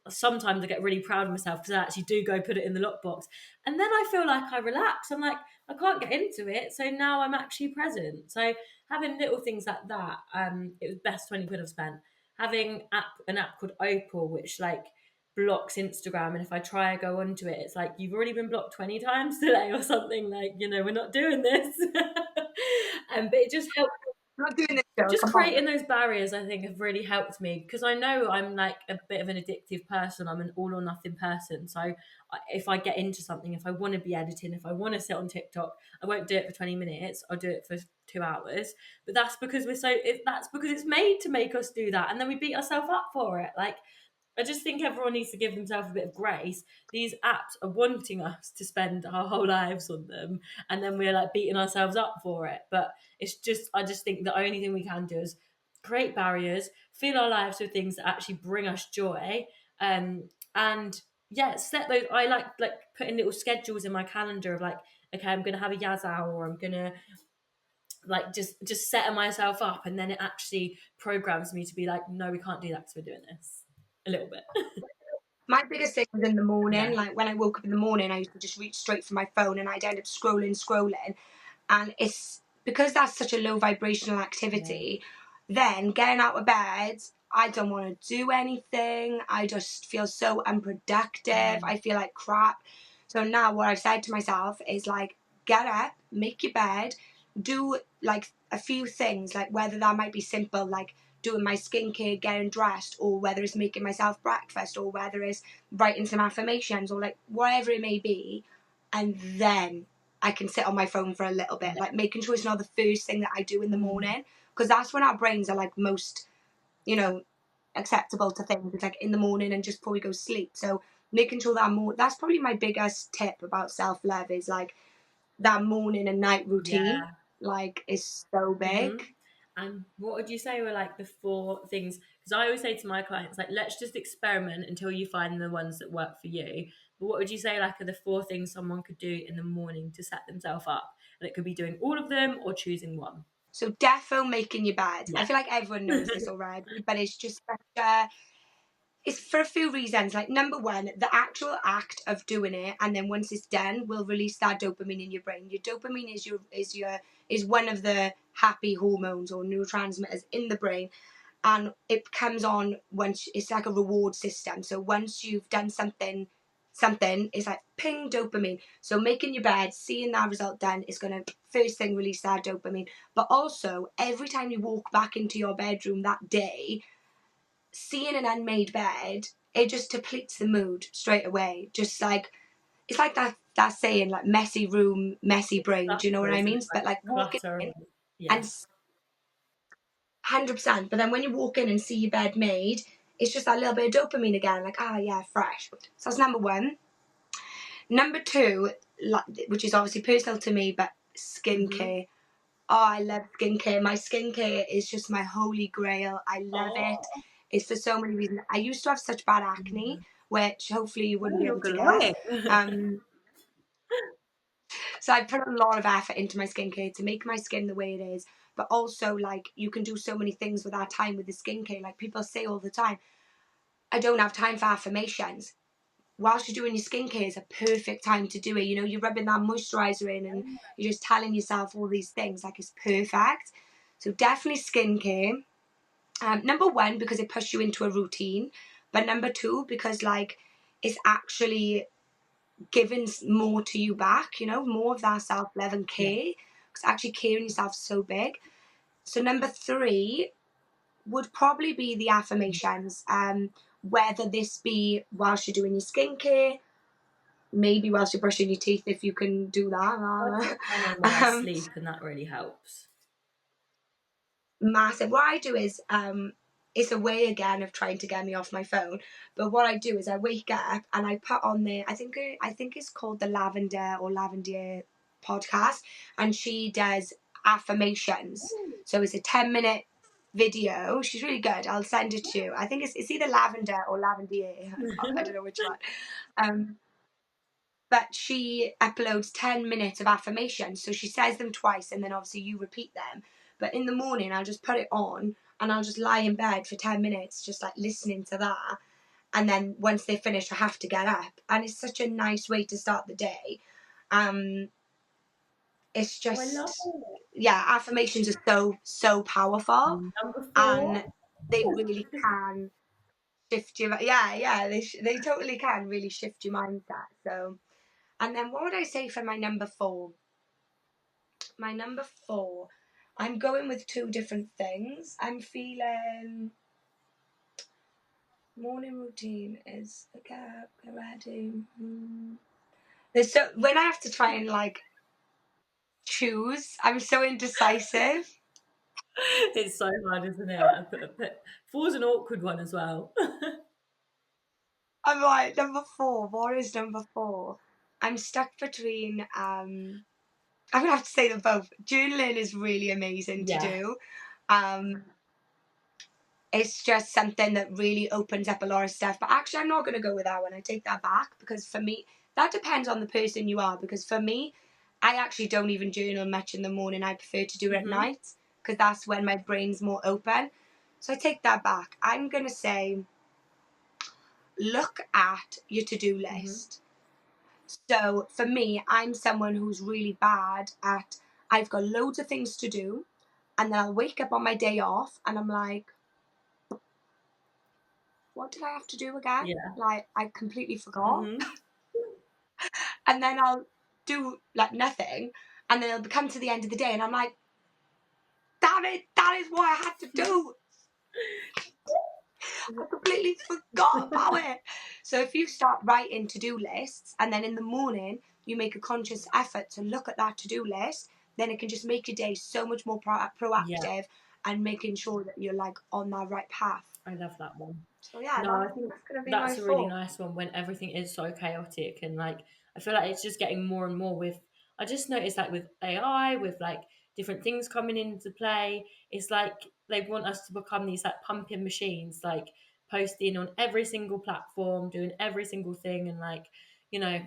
sometimes I get really proud of myself because I actually do go put it in the lockbox, and then I feel like I relax. I'm like I can't get into it, so now I'm actually present. So having little things like that, it was best 20 quid I've spent. Having an app called Opal, which like blocks Instagram, and if I try to go onto it, it's like you've already been blocked 20 times today or something. Like we're not doing this. But it just helps. I'm not doing this show. Just Come on. creating those barriers, I think, have really helped me, because I know I'm like a bit of an addictive person. I'm an all or nothing person. So if I get into something, if I want to be editing, if I want to sit on TikTok, I won't do it for 20 minutes. I'll do it for 2 hours. But that's because that's because it's made to make us do that. And then we beat ourselves up for it. Like, I just think everyone needs to give themselves a bit of grace. These apps are wanting us to spend our whole lives on them, and then we're like beating ourselves up for it. But I just think the only thing we can do is create barriers, fill our lives with things that actually bring us joy, and yeah, set those. I like putting little schedules in my calendar of like, okay, I'm gonna have a Yaz hour, or I'm gonna like just setting myself up, and then it actually programs me to be like, no, we can't do that because we're doing this a little bit. My biggest thing was in the morning. Yeah, Like when I woke up in the morning, I used to just reach straight for my phone, and I'd end up scrolling. And it's because that's such a low vibrational yeah, activity. Then getting out of bed, I don't want to do anything. I just feel so unproductive. I feel like crap. So now what I've said to myself is like, get up, make your bed, do like a few things, like whether that might be simple, like doing my skincare, getting dressed, or whether it's making myself breakfast, or whether it's writing some affirmations, or like whatever it may be. And then I can sit on my phone for a little bit, Yeah. like making sure it's not the first thing that I do in the Mm. morning, because that's when our brains are like most, you know, acceptable to things. It's like in the morning and just before we go to sleep. So making sure that that's probably my biggest tip about self love, is like that morning and night routine, Yeah. like, is so Mm-hmm. big. And what would you say were like the four things? Because I always say to my clients, like, let's just experiment until you find the ones that work for you. But what would you say, like, are the four things someone could do in the morning to set themselves up? And it could be doing all of them or choosing one. So defo making your bed. Yeah. I feel like everyone knows this already, but it's just such a, it's for a few reasons. Like, number one, the actual act of doing it, and then once it's done, will release that dopamine in your brain. Your dopamine is one of the happy hormones or neurotransmitters in the brain, and it comes on once. It's like a reward system. So once you've done something it's like ping dopamine. So making your bed, seeing that result done, is going to first thing release that dopamine. But also every time you walk back into your bedroom that day, seeing an unmade bed, it just depletes the mood straight away. Just like, it's like that saying, like, messy room, messy brain. Do you know what Clutter, I isn't mean? it? But Like like walking clutter. in Yeah. and 100%. But then when you walk in and see your bed made, it's just that little bit of dopamine again. Like, ah, yeah, fresh. So that's number one. Number two, like, which is obviously personal to me, but Mm-hmm. skincare. Oh, I love skincare. My skincare is just my holy grail. I love it. Oh, It's for so many reasons. I used to have such bad acne, mhm. which hopefully you Oh, wouldn't be you're able to get. glowing. Um, so I put a lot of effort into my skincare to make my skin the way it is. But also, like, you can do so many things with that time with the skincare. Like, people say all the time, I don't have time for affirmations. Whilst you're doing your skincare is a perfect time to do it. You know, you're rubbing that moisturizer in and you're just telling yourself all these things. Like, it's perfect. So definitely skincare. Number one, because it pushes you into a routine. But number two, because like it's actually giving more to you back, you know, more of that self love and Yeah. care. Because actually caring yourself so big. So number three would probably be the affirmations. Whether this be whilst you're doing your skincare, maybe whilst you're brushing your teeth if you can do I that. put mine on when I um, sleep, and that really helps. Massive. What I do is it's a way again of trying to get me off my phone. But what I do is I wake up and I put on there. I think it's called the Lavender podcast, and she does affirmations. So it's a 10-minute video. She's really good. I'll send it to you. I think it's either Lavender or Lavendier. I don't know which one. Um, but she uploads 10 minutes of affirmations. So she says them twice and then obviously you repeat them. But in the morning, I'll just put it on and I'll just lie in bed for 10 minutes, just like listening to that. And then once they're finished, I have to get up. And it's such a nice way to start the day. Um, it's Oh, I love just, it. yeah, affirmations are so powerful, Number and four. they really can shift your, yeah, they totally can really shift your mindset. So, and then what would I say for my number four? My number four, I'm going with two different things. I'm feeling morning routine is get ready. There's so when I have to try and like choose, I'm so indecisive. It's so hard, isn't it? I put four's an awkward one as well. I'm like, number four. What is number four? I'm stuck between. I'm gonna have to say them both. Journaling is really amazing to Yeah. do. Um, it's just something that really opens up a lot of stuff. But actually, I'm not going to go with that one. I take that back, because for me, that depends on the person you are. Because for me, I actually don't even journal much in the morning. I prefer to do it at Hmm. night, because that's when my brain's more open. So I take that back. I'm going to say, look at your to-do Hmm. list. So for me, I'm someone who's really bad at, I've got loads of things to do, and then I'll wake up on my day off and I'm like, what did I have to do again? Yeah. Like, I completely forgot. Hmm. And then do like nothing, and then it'll come to the end of the day, and I'm like, damn it, that is what I had to do. I completely forgot about it. So if you start writing to-do lists, and then in the morning you make a conscious effort to look at that to-do list, then it can just make your day so much more Yeah, proactive, and making sure that you're like on that right path. I love that one. So yeah, No, I think that's gonna be my that's a really thought. nice one when everything is so chaotic and like I feel like it's just getting more and more with I just noticed like with AI, with like different things coming into play, it's like they want us to become these like pumping machines, like posting on every single platform, doing every single thing and like, you know,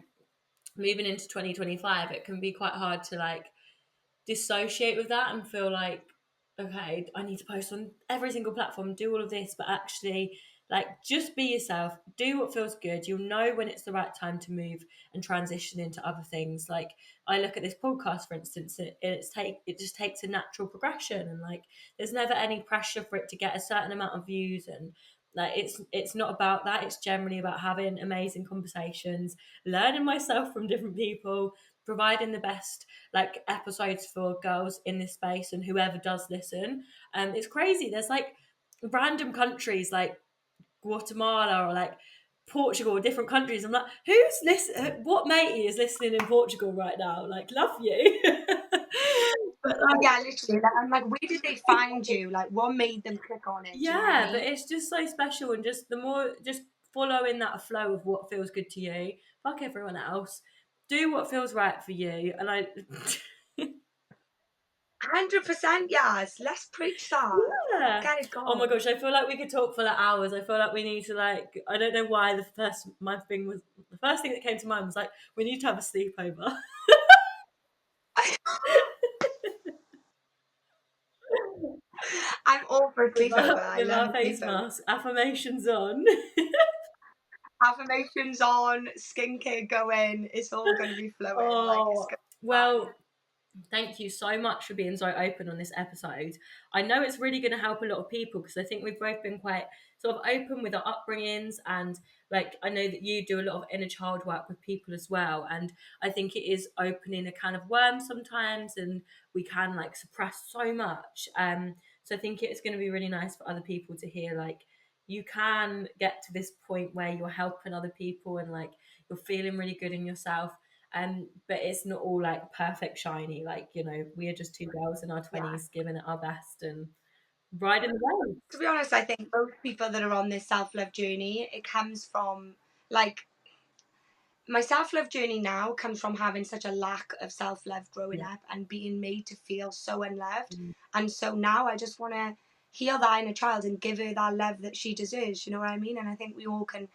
moving into 2025, it can be quite hard to like dissociate with that and feel like, okay, I need to post on every single platform, do all of this, but actually, like, just be yourself, do what feels good. You'll know when it's the right time to move and transition into other things. Like, I look at this podcast, for instance, it just takes a natural progression, and like, there's never any pressure for it to get a certain amount of views and. Like it's not about that. It's generally about having amazing conversations, learning myself from different people, providing the best like episodes for girls in this space and whoever does listen. It's crazy. There's like random countries like Guatemala or like Portugal or different countries. I'm like, who's listen? What matey is listening in Portugal right now? Like, love you. But like, Yeah, literally. Like, I'm like, where did they find you? Like, what made them click on it? Do you know what I yeah, but mean? it's just so special and just the more just following that flow of what feels good to you. Fuck everyone else. Do what feels right for you. And I 100%, yes. Let's preach that. Yeah. Get it Oh my going. gosh, I feel like we could talk for like hours. I feel like we need to like I don't know why the first thing that came to mind was like we need to have a sleepover. I'm all for a with sleepover. I with love our a face sleepover. mask, affirmations on. Affirmations on, skincare going. It's all going to be flowing. Like, it's Oh going to be fine. well, thank you so much for being so open on this episode. I know it's really going to help a lot of people because I think we've both been quite sort of open with our upbringings and like I know that you do a lot of inner child work with people as well and I think it is opening a can of worms sometimes and we can like suppress so much. So I think it's going to be really nice for other people to hear like you can get to this point where you're helping other people and like you're feeling really good in yourself but it's not all like perfect shiny. Like, you know, we are just two girls in our Yeah. 20s giving it our best and riding the To waves. be honest, I think most people that are on this self love journey, it comes from like my self love journey now comes from having such a lack of self love growing Yeah. up and being made to feel so unloved. Mm. And so now I just want to heal that inner child and give her that love that she deserves. You know what I mean? And I think we all can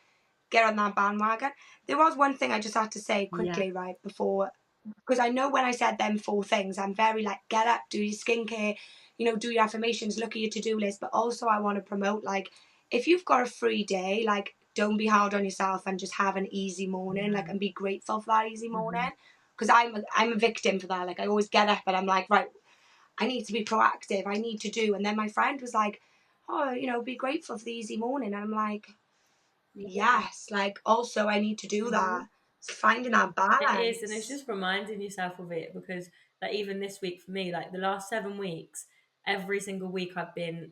get on that bandwagon. There was one thing I just had to say Yeah. quickly, right, before, because I know when I said them four things, I'm very like, get up, do your skincare, you know, do your affirmations, look at your to do list. But also, I want to promote like, if you've got a free day, like, don't be hard on yourself and just have an easy morning, like, and be grateful for that easy Mm-hmm. morning. Because I'm a victim for that. Like, I always get up and I'm like, right, I need to be proactive. I need to do. And then my friend was like, oh, you know, be grateful for the easy morning. And I'm like, Yeah. yes, like also I need to do Mm-hmm. that. It's finding that It is, and it's balance. just reminding yourself of it because, like, even this week for me, like the last 7 weeks, every single week I've been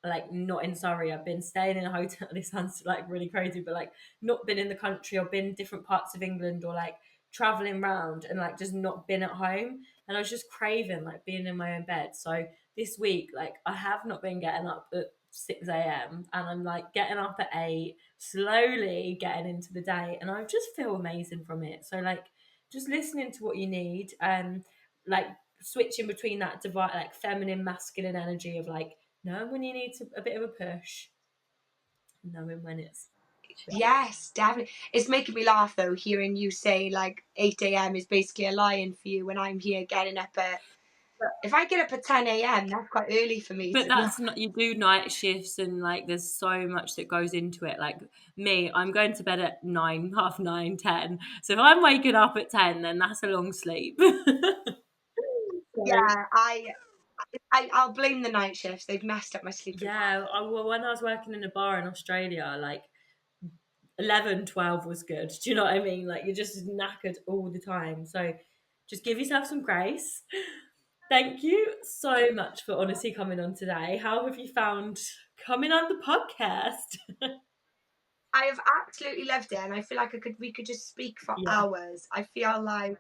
like not in Surrey. I've been staying in a hotel. This sounds like really crazy, but like not been in the country or been different parts of England or like traveling around and like just not been at home. And I was just craving like being in my own bed. So this week, like I have not been getting up at 6 a.m. and I'm like getting up at 8, slowly getting into the day, and I just feel amazing from it. So like just listening to what you need and like switching between that divide like feminine masculine energy of like knowing when you need a bit of a push, knowing when it's Yes, definitely. It's making me laugh though, hearing you say like 8 a.m. is basically a lion for you when I'm here getting up at. If I get up at 10 a.m., that's quite early for me but to be that's honest. not you do night shifts and like there's so much that goes into it. Like me, I'm going to bed at 9, half 9, 10. So if I'm waking up at 10, then that's a long sleep. So Yeah, I'll blame the night shifts. They've messed up my sleeping yeah, pattern. well, when I was working in a bar in Australia, like 11, 12 was good. Do you know what I mean? Like you're just knackered all the time. So just give yourself some grace. Thank you so much for honestly coming on today. How have you found coming on the podcast? I have absolutely loved it, and I feel like we could just speak for Yeah. hours. I feel like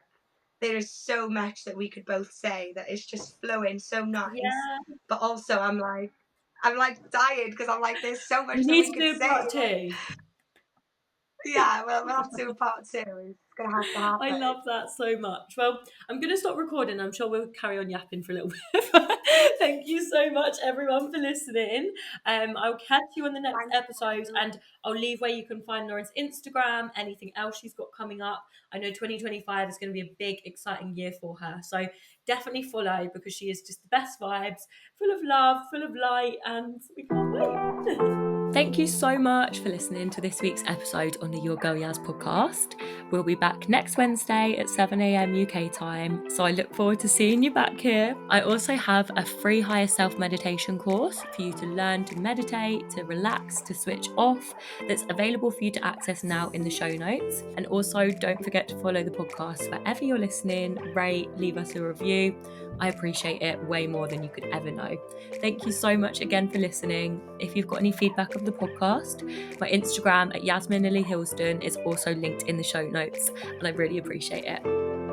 there is so much that we could both say that is just flowing so nice. Yeah. But also I'm like dying because I'm like there's so We much that need we to could do say. part Like, two. yeah, well we'll have to do a part two. It's gonna have to I happen. love that so much. Well, I'm going to stop recording. I'm sure we'll carry on yapping for a little bit. Thank you so much, everyone, for listening. I'll catch you on the next Thank episode, you. and I'll leave where you can find Lauren's Instagram, anything else she's got coming up. I know 2025 is going to be a big, exciting year for her. So definitely follow, because she is just the best vibes, full of love, full of light, and we can't wait. Thank you so much for listening to this week's episode on the Your Girl Yaz podcast. We'll be back next Wednesday at 7 a.m. UK time, so I look forward to seeing you back here. I also have a free higher self meditation course for you to learn to meditate, to relax, to switch off, that's available for you to access now in the show notes. And also, don't forget to follow the podcast wherever you're listening, rate, leave us a review. I appreciate it way more than you could ever know. Thank you so much again for listening. If you've got any feedback of the podcast, my Instagram at Yasmin Lily Hilston is also linked in the show notes, and I really appreciate it.